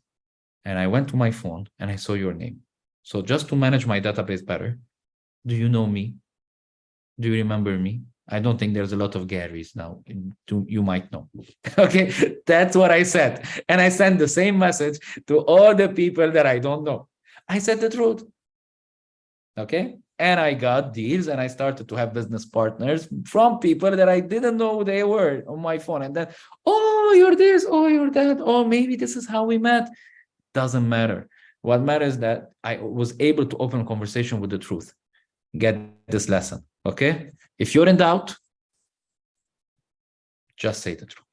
And I went to my phone and I saw your name. So just to manage my database better, do you know me? Do you remember me? I don't think there's a lot of Garys now. You might know. Okay, that's what I said. And I sent the same message to all the people that I don't know. I said the truth. Okay, and I got deals and I started to have business partners from people that I didn't know who they were on my phone. And then, oh, you're this, oh, you're that, oh, maybe this is how we met. Doesn't matter. What matters is that I was able to open a conversation with the truth. Get this lesson, okay? If you're in doubt, just say the truth.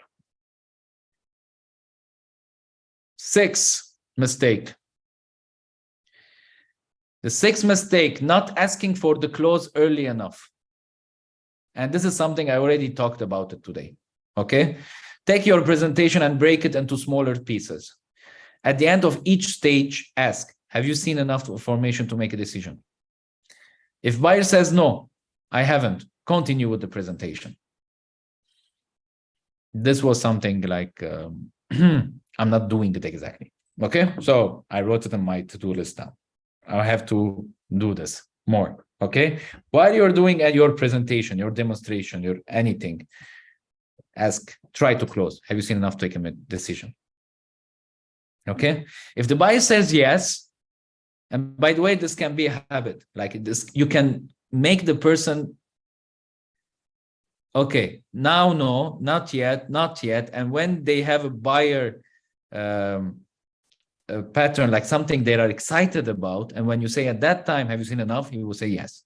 6th mistake. The sixth mistake, not asking for the close early enough. And this is something I already talked about it today. Okay? Take your presentation and break it into smaller pieces. At the end of each stage, ask, have you seen enough information to make a decision? If buyer says no, I haven't, continue with the presentation. This was something like, I'm not doing it exactly. Okay, so I wrote it on my to-do list now. I have to do this more. Okay, while you're doing your presentation, your demonstration, your anything, ask, try to close. Have you seen enough to make a decision? Okay, if the buyer says yes, and by the way, this can be a habit. Like this, you can make the person, okay, now no, not yet, not yet. And when they have a buyer a pattern, like something they are excited about, and when you say at that time, have you seen enough? He will say yes.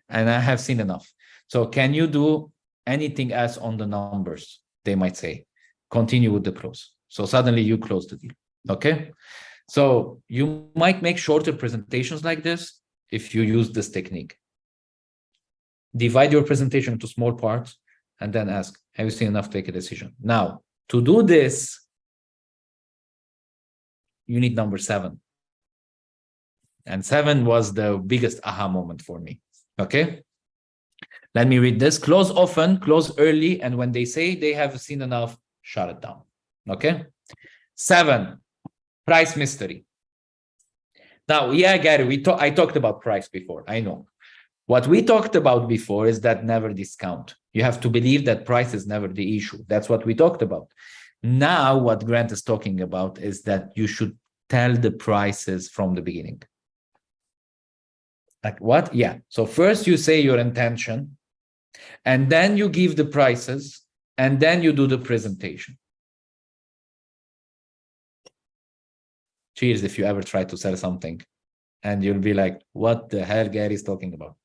And I have seen enough. So can you do anything else on the numbers? They might say, continue with the close. So suddenly you close the deal. Okay. So you might make shorter presentations like this if you use this technique. Divide your presentation into small parts and then ask, have you seen enough to take a decision? Now, to do this, you need number 7. And 7 was the biggest aha moment for me. Okay. Let me read this. Close often, close early. And when they say they have seen enough, shut it down. Okay. 7, price mystery. Now, yeah, Gary, I talked about price before. I know. What we talked about before is that never discount. You have to believe that price is never the issue. That's what we talked about. Now, what Grant is talking about is that you should tell the prices from the beginning. Like what? Yeah. So first you say your intention, and then you give the prices, and then you do the presentation. Cheers if you ever try to sell something and you'll be like, what the hell Gary is talking about?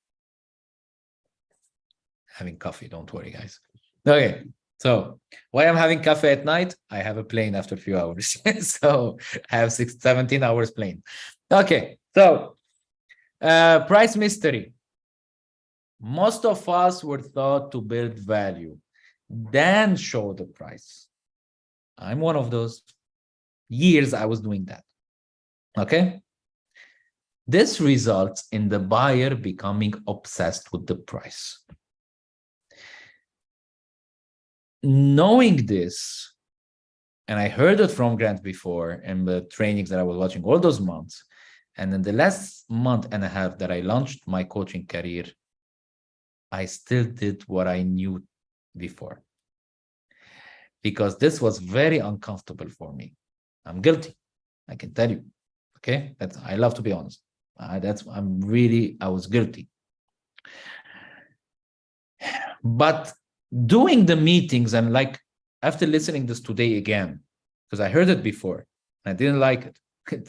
Having coffee, don't worry, guys. Okay, so why I'm having coffee at night? I have a plane after a few hours. So I have 17 hours plane. Okay, so price mystery. Most of us were taught to build value, then show the price. I'm one of those. Years I was doing that. Okay. This results in the buyer becoming obsessed with the price. Knowing this, and I heard it from Grant before in the trainings that I was watching all those months, and in the last month and a half that I launched my coaching career, I still did what I knew before. Because this was very uncomfortable for me. I'm guilty, I can tell you. Okay, I love to be honest. I was guilty. But doing the meetings, and like after listening this today again, because I heard it before, I didn't like it.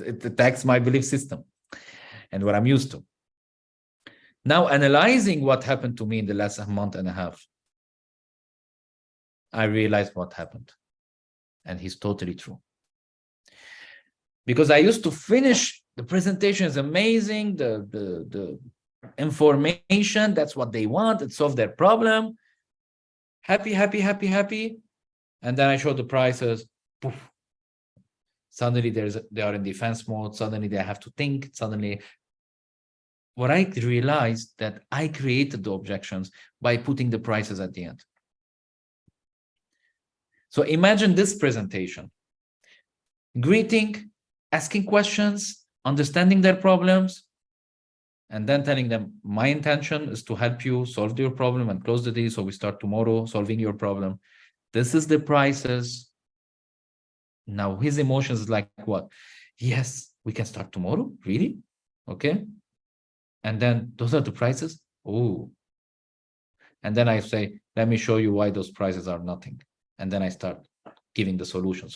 It attacks my belief system and what I'm used to. Now, analyzing what happened to me in the last month and a half, I realized what happened. And he's totally true. Because I used to finish, the presentation is amazing, the information, that's what they want, it solved their problem. Happy, happy, happy, happy. And then I show the prices. Poof. Suddenly they are in defense mode. Suddenly they have to think. Suddenly, what I realized that I created the objections by putting the prices at the end. So imagine this presentation. Greeting, asking questions, understanding their problems, and then telling them, my intention is to help you solve your problem and close the deal. So we start tomorrow solving your problem. This is the prices. Now his emotions is like, what? Yes, we can start tomorrow. Really? Okay. And then those are the prices. Oh. And then I say, let me show you why those prices are nothing. And then I start giving the solution.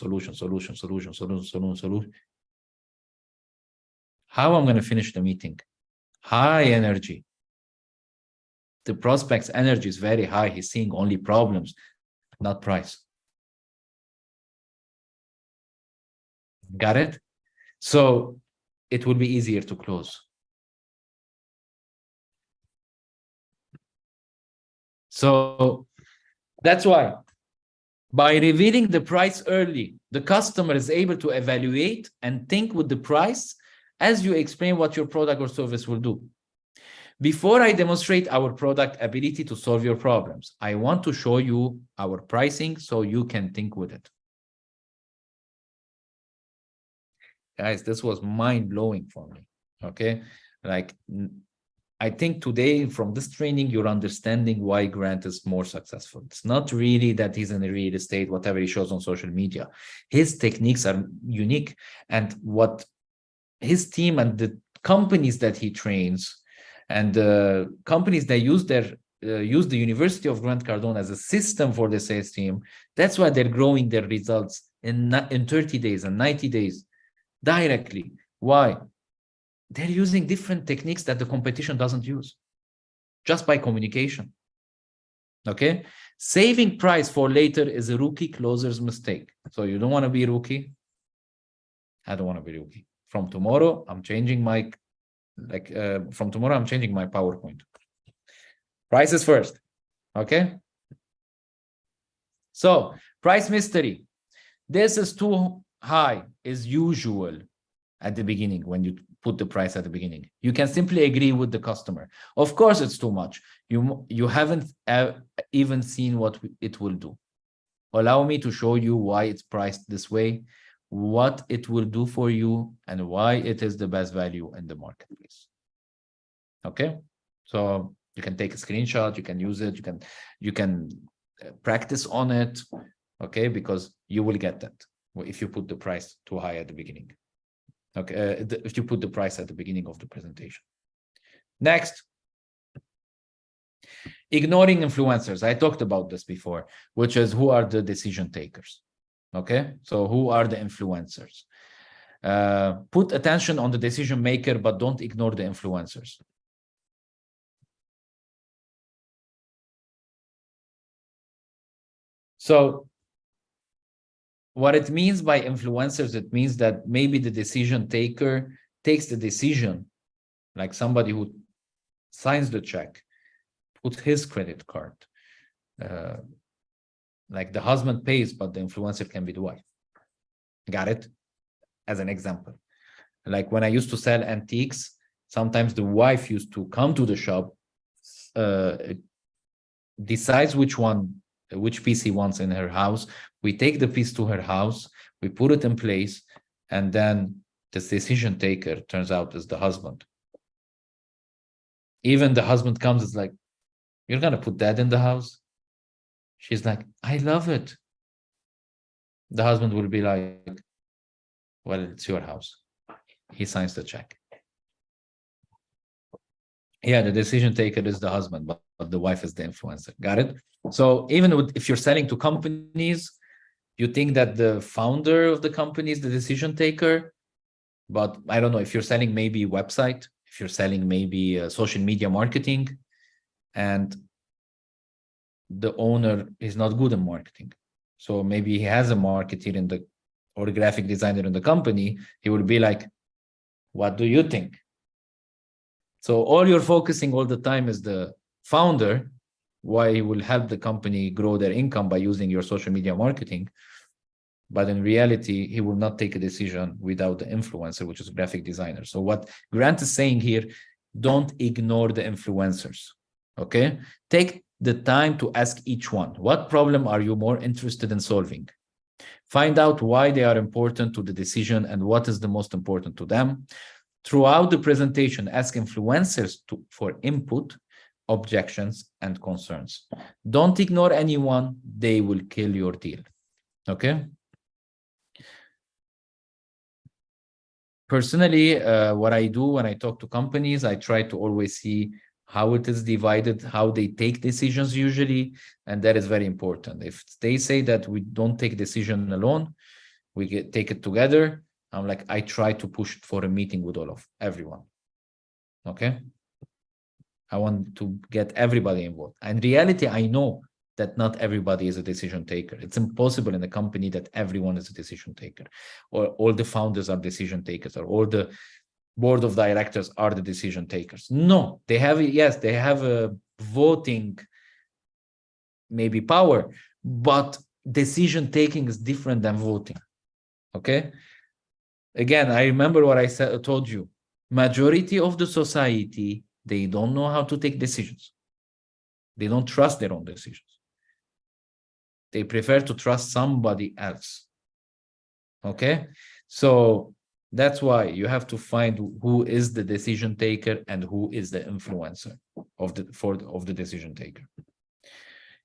How I'm going to finish the meeting? High energy. The prospect's energy is very high. He's seeing only problems, not price. Got it? So it will be easier to close. So that's why by revealing the price early, the customer is able to evaluate and think with the price as you explain what your product or service will do. Before I demonstrate our product ability to solve your problems, I want to show you our pricing so you can think with it. Guys, this was mind-blowing for me, okay? Like, I think today from this training, you're understanding why Grant is more successful. It's not really that he's in the real estate, whatever he shows on social media. His techniques are unique, and what his team and the companies that he trains and the companies that use the University of Grant Cardone as a system for the sales team, that's why they're growing their results in 30 days and 90 days directly. Why? They're using different techniques that the competition doesn't use, just by communication. Okay? Saving price for later is a rookie closer's mistake. So you don't want to be a rookie. I don't want to be a rookie. From tomorrow, I'm changing my PowerPoint. Prices first. Okay? So, price mystery. This is too high is usual at the beginning when you put the price at the beginning. You can simply agree with the customer. Of course, it's too much. You haven't even seen what it will do. Allow me to show you why it's priced this way, what it will do for you, and why it is the best value in the marketplace. Okay, so you can take a screenshot, you can use it, you can practice on it. Okay, because you will get that if you put the price too high at the beginning. Okay, if you put the price at the beginning of the presentation. Next, ignoring influencers. I talked about this before, which is who are the decision takers. Okay, so who are the influencers? Put attention on the decision maker, but don't ignore the influencers. So what it means by influencers, it means that maybe the decision taker takes the decision, like somebody who signs the check, put his credit card, like the husband pays, but the influencer can be the wife. Got it? As an example. Like when I used to sell antiques, sometimes the wife used to come to the shop, decides which piece he wants in her house. We take the piece to her house, we put it in place, and then the decision taker turns out is the husband. Even the husband comes, it's like, you're gonna put that in the house? She's like, I love it. The husband will be like, well, it's your house. He signs the check. Yeah, the decision taker is the husband, but the wife is the influencer. Got it? So even if you're selling to companies, you think that the founder of the company is the decision taker, but I don't know, if you're selling maybe website, if you're selling maybe social media marketing, and the owner is not good in marketing. So maybe he has a marketer or a graphic designer in the company, he will be like, what do you think? So all you're focusing all the time is the founder, why he will help the company grow their income by using your social media marketing. But in reality, he will not take a decision without the influencer, which is a graphic designer. So what Grant is saying here, don't ignore the influencers, okay? Take the time to ask each one, what problem are you more interested in solving? Find out why they are important to the decision and what is the most important to them. Throughout the presentation, ask influencers for input, objections, and concerns. Don't ignore anyone. They will kill your deal. Okay? Personally, what I do when I talk to companies, I try to always see how it is divided, how they take decisions usually, and that is very important. If they say that we don't take decision alone, we take it together, I'm like, I try to push for a meeting with everyone. Okay? I want to get everybody involved. In reality, I know that not everybody is a decision taker. It's impossible in a company that everyone is a decision taker, or all the founders are decision takers, or all the board of directors are the decision takers. No, they have, yes, they have a voting maybe power, but decision taking is different than voting. Okay. Again, I remember what I told you. Majority of the society, they don't know how to take decisions. They don't trust their own decisions. They prefer to trust somebody else. Okay. So that's why you have to find who is the decision taker and who is the influencer of the decision taker.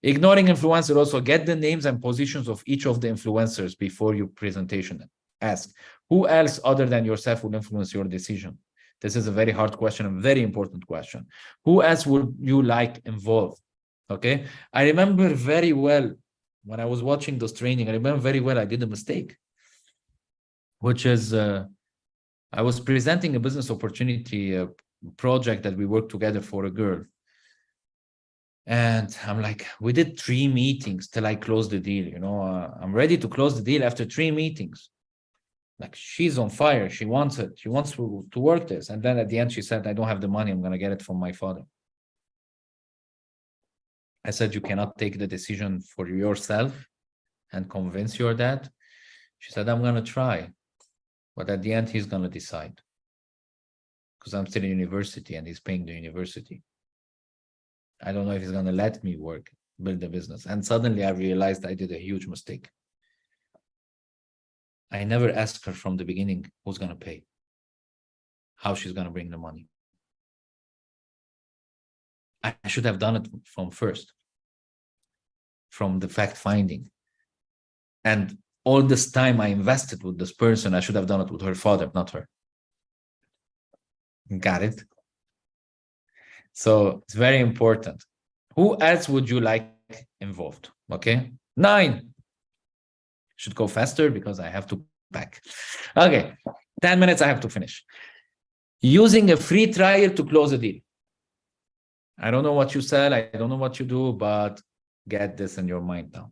Ignoring influencer, also get the names and positions of each of the influencers before your presentation. Ask, who else other than yourself will influence your decision? This is a very hard question, a very important question. Who else would you like involved? Okay. I remember very well when I was watching this training, I remember very well I did a mistake, which is I was presenting a business opportunity project that we worked together for a girl. And I'm like, we did 3 meetings till I closed the deal. You know, I'm ready to close the deal after 3 meetings. Like, she's on fire. She wants it. She wants to work this. And then at the end, she said, I don't have the money. I'm going to get it from my father. I said, you cannot take the decision for yourself and convince your dad. She said, I'm going to try. But at the end, he's going to decide. Because I'm still in university and he's paying the university. I don't know if he's going to let me work, build a business. And suddenly I realized I did a huge mistake. I never asked her from the beginning who's going to pay, how she's going to bring the money. I should have done it from first, from the fact finding. And all this time I invested with this person, I should have done it with her father, not her. Got it? So it's very important. Who else would you like involved? Okay. 9. Should go faster because I have to pack. Okay. 10 minutes, I have to finish. Using a free trial to close a deal. I don't know what you sell. I don't know what you do, but get this in your mind now.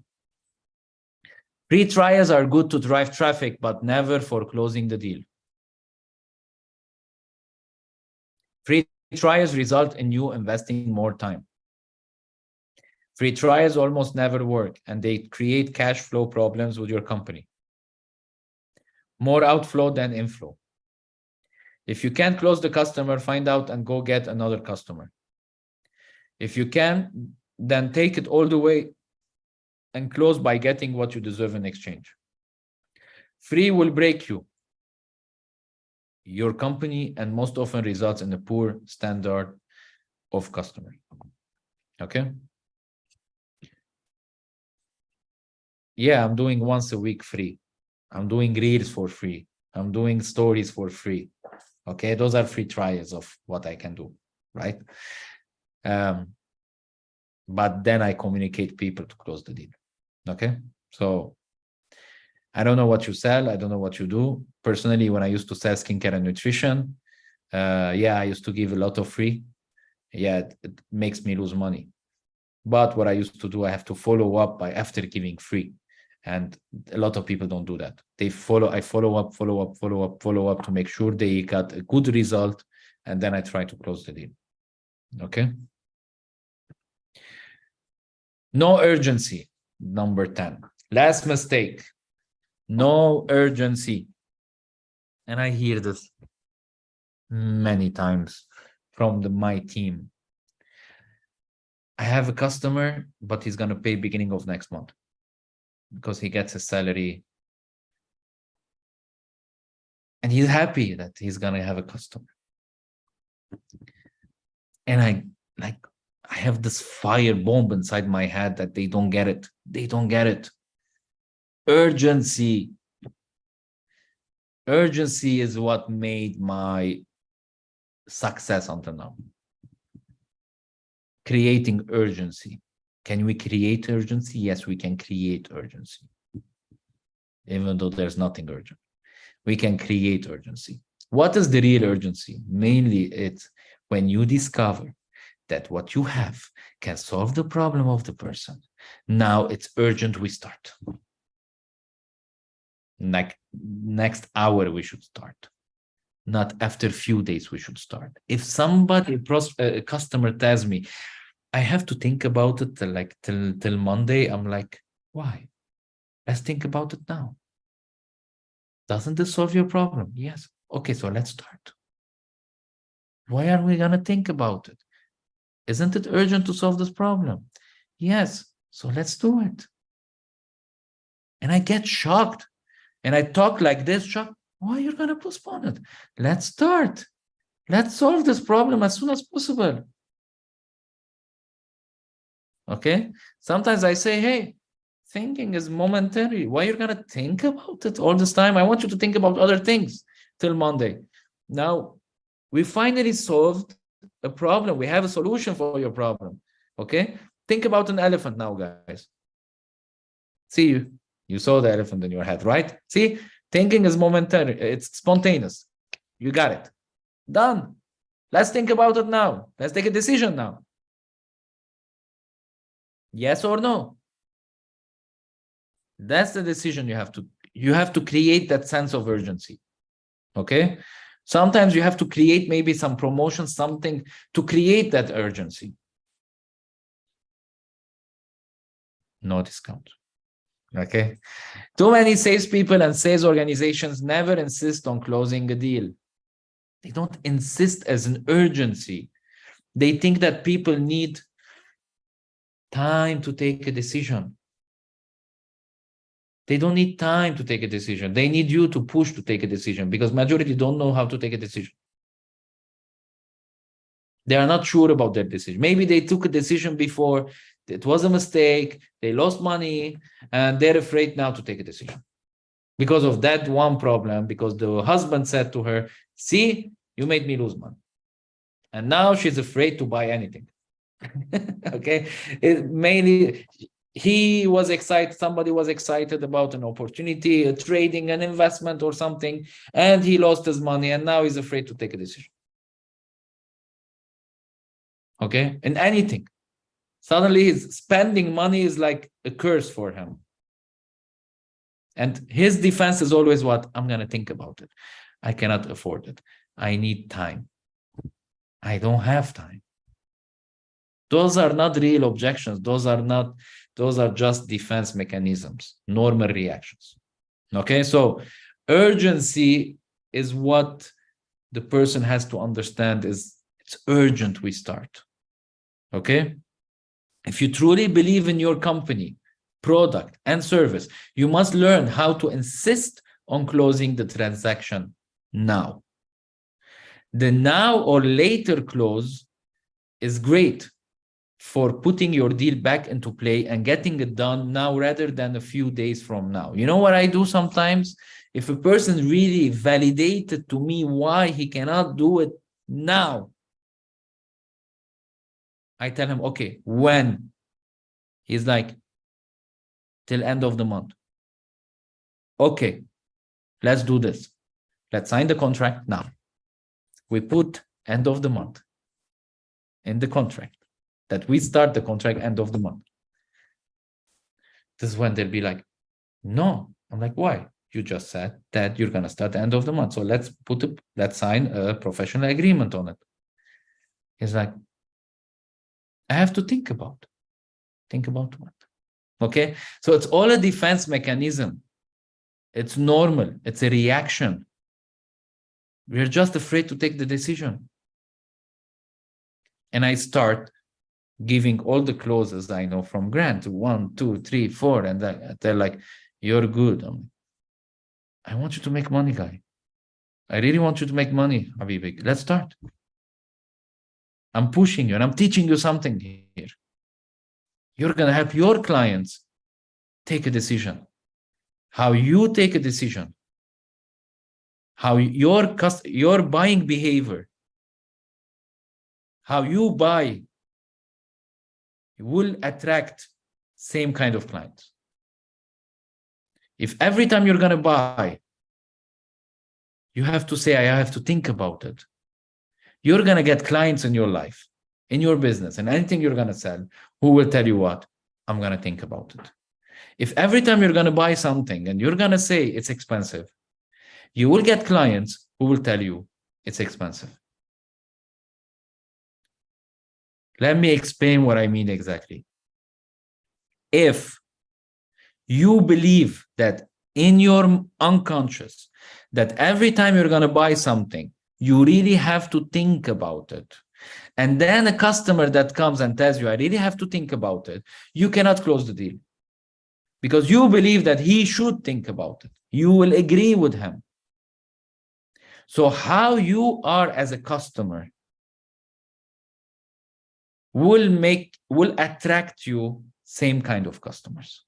Free trials are good to drive traffic, but never for closing the deal. Free trials result in you investing more time. Free trials almost never work, and they create cash flow problems with your company. More outflow than inflow. If you can't close the customer, find out and go get another customer. If you can, then take it all the way and close by getting what you deserve in exchange. Free will break you, your company, and most often results in a poor standard of customer. Okay? Yeah, I'm doing once a week free. I'm doing reels for free. I'm doing stories for free. Okay, those are free trials of what I can do, right? But then I communicate people to close the deal. Okay, so I don't know what you sell. I don't know what you do. Personally, when I used to sell skincare and nutrition, yeah, I used to give a lot of free. Yeah, it makes me lose money. But what I used to do, I have to follow up by after giving free. And a lot of people don't do that. I follow up to make sure they got a good result. And then I try to close the deal. Okay. No urgency. Number 10. Last mistake. No urgency. And I hear this many times from my team. I have a customer, but he's going to pay beginning of next month because he gets his salary. And he's happy that he's going to have a customer. And I have this fire bomb inside my head that they don't get it. They don't get it. Urgency. Urgency is what made my success until now. Creating urgency. Can we create urgency? Yes, we can create urgency. Even though there's nothing urgent. We can create urgency. What is the real urgency? Mainly it's when you discover that what you have can solve the problem of the person. Now it's urgent we start. Like next hour we should start. not after a few days we should start. If somebody, a customer tells me, I have to think about it till Monday, I'm like, why? Let's think about it now. Doesn't this solve your problem? Yes. Okay, so let's start. Why are we going to think about it? Isn't it urgent to solve this problem? Yes. So let's do it. And I get shocked. And I talk like this, shocked. Why are you going to postpone it? Let's start. Let's solve this problem as soon as possible. Okay? Sometimes I say, hey, thinking is momentary. Why are you going to think about it all this time? I want you to think about other things till Monday. Now, we finally solved a problem. We have a solution for your problem. Okay? Think about an elephant now, guys. See, you saw the elephant in your head, right? See, thinking is momentary. It's spontaneous. You got it. Done. Let's think about it now. Let's take a decision now. Yes or no? That's the decision you have to create that sense of urgency. Okay? Sometimes you have to create maybe some promotion, something to create that urgency. No discount. Okay? Too many salespeople and sales organizations never insist on closing a deal. They don't insist as an urgency. They think that people need time to take a decision. They don't need time to take a decision. They need you to push to take a decision because majority don't know how to take a decision. They are not sure about their decision. Maybe they took a decision before, it was a mistake, they lost money, and they're afraid now to take a decision. Because of that one problem, because the husband said to her, see, you made me lose money. And now she's afraid to buy anything. Okay? Mainly, he was excited, somebody was excited about an opportunity, a trading, an investment or something, and he lost his money, and now he's afraid to take a decision. Okay? And anything. Suddenly his spending money is like a curse for him. And his defense is always what? I'm going to think about it. I cannot afford it. I need time. I don't have time. Those are not real objections. Those are just defense mechanisms, normal reactions. Okay, so urgency is what the person has to understand is it's urgent we start. Okay? If you truly believe in your company, product, and service, you must learn how to insist on closing the transaction now. The now or later clause is great for putting your deal back into play and getting it done now rather than a few days from now. You know what I do sometimes? If a person really validated to me why he cannot do it now, I tell him, okay, when? He's like, till end of the month. Okay, let's do this. Let's sign the contract now. We put end of the month in the contract, that we start the contract end of the month. This is when they'll be like, no. I'm like, why? You just said that you're going to start the end of the month. So let's sign a professional agreement on it. He's like, I have to think about it. Think about what? Okay, so it's all a defense mechanism. It's normal. It's a reaction. We're just afraid to take the decision. And I start giving all the clauses I know from Grant, 1, 2, 3, 4, and they're like, you're good. I want you to make money, guy. I really want you to make money, Habibik. Let's start. I'm pushing you and I'm teaching you something here. You're going to help your clients take a decision. How you take a decision. How your buying behavior, how you buy will attract same kind of clients. If every time you're going to buy, you have to say, I have to think about it. You're going to get clients in your life, in your business, and anything you're going to sell, who will tell you what? I'm going to think about it. If every time you're going to buy something and you're going to say it's expensive, you will get clients who will tell you, It's expensive. Let me explain what I mean exactly. If you believe that in your unconscious, that every time you're going to buy something, you really have to think about it. And then a customer that comes and tells you, I really have to think about it, you cannot close the deal. Because you believe that he should think about it. You will agree with him. So how you are as a customer will attract you same kind of customers.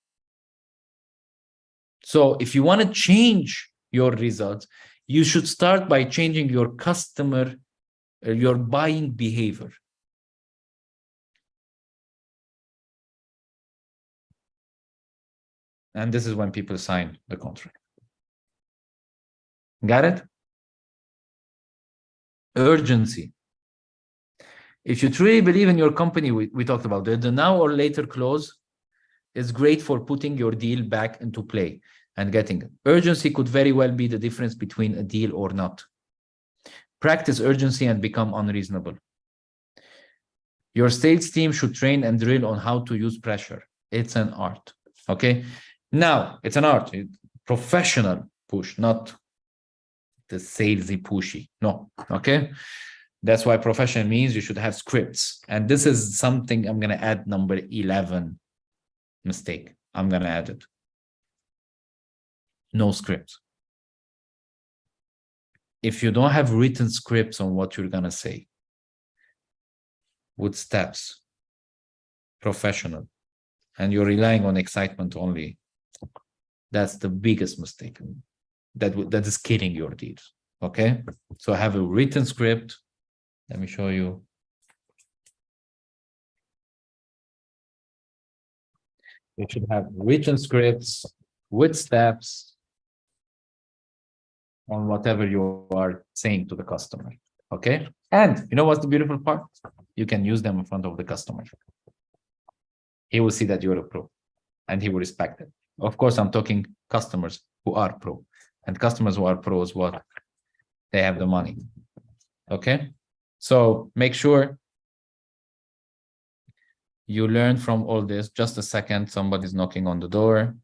So if you want to change your results, you should start by changing your customer, your buying behavior. And this is when people sign the contract. Got it? Urgency. If you truly believe in your company, we talked about it, the now or later clause is great for putting your deal back into play and getting it. Urgency could very well be the difference between a deal or not. Practice urgency and become unreasonable. Your sales team should train and drill on how to use pressure. It's an art. Okay. Now, it's an art. Professional push, not the salesy pushy. No. Okay. That's why professional means you should have scripts. And this is something I'm going to add, number 11 mistake. I'm going to add it. No scripts. If you don't have written scripts on what you're going to say, with steps, professional, and you're relying on excitement only, that's the biggest mistake. That is killing your deals. Okay. So have a written script. Let me show you. You should have written scripts with steps on whatever you are saying to the customer. Okay. And you know what's the beautiful part? You can use them in front of the customer. He will see that you're a pro and he will respect it. Of course, I'm talking customers who are pro, and customers who are pros, what? They have the money. Okay. So make sure you learn from all this. Just a second, somebody's knocking on the door.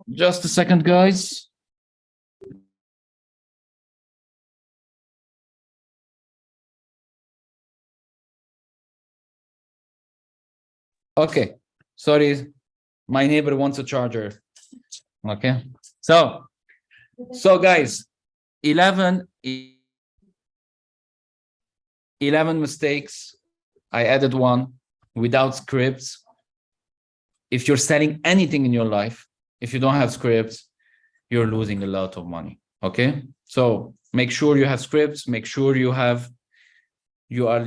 Just a second, guys. Okay, sorry, my neighbor wants a charger. Okay, so guys, 11 mistakes. I added one without scripts. If you're selling anything in your life, if you don't have scripts, you're losing a lot of money. Okay, so make sure you have scripts. Make sure you are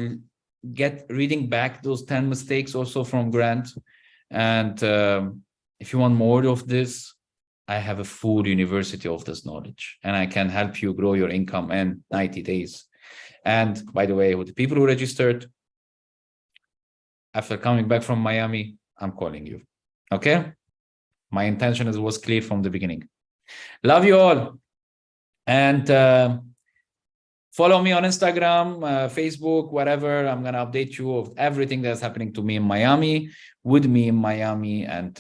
reading back those 10 mistakes also from Grant. And if you want more of this, I have a full university of this knowledge, and I can help you grow your income in 90 days. And by the way, with the people who registered, after coming back from Miami, I'm calling you. Okay. My intention was clear from the beginning. Love you all. And follow me on Instagram, Facebook, whatever. I'm going to update you of everything that's happening to me in Miami, with me in Miami, and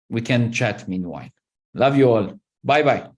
we can chat meanwhile. Love you all. Bye-bye.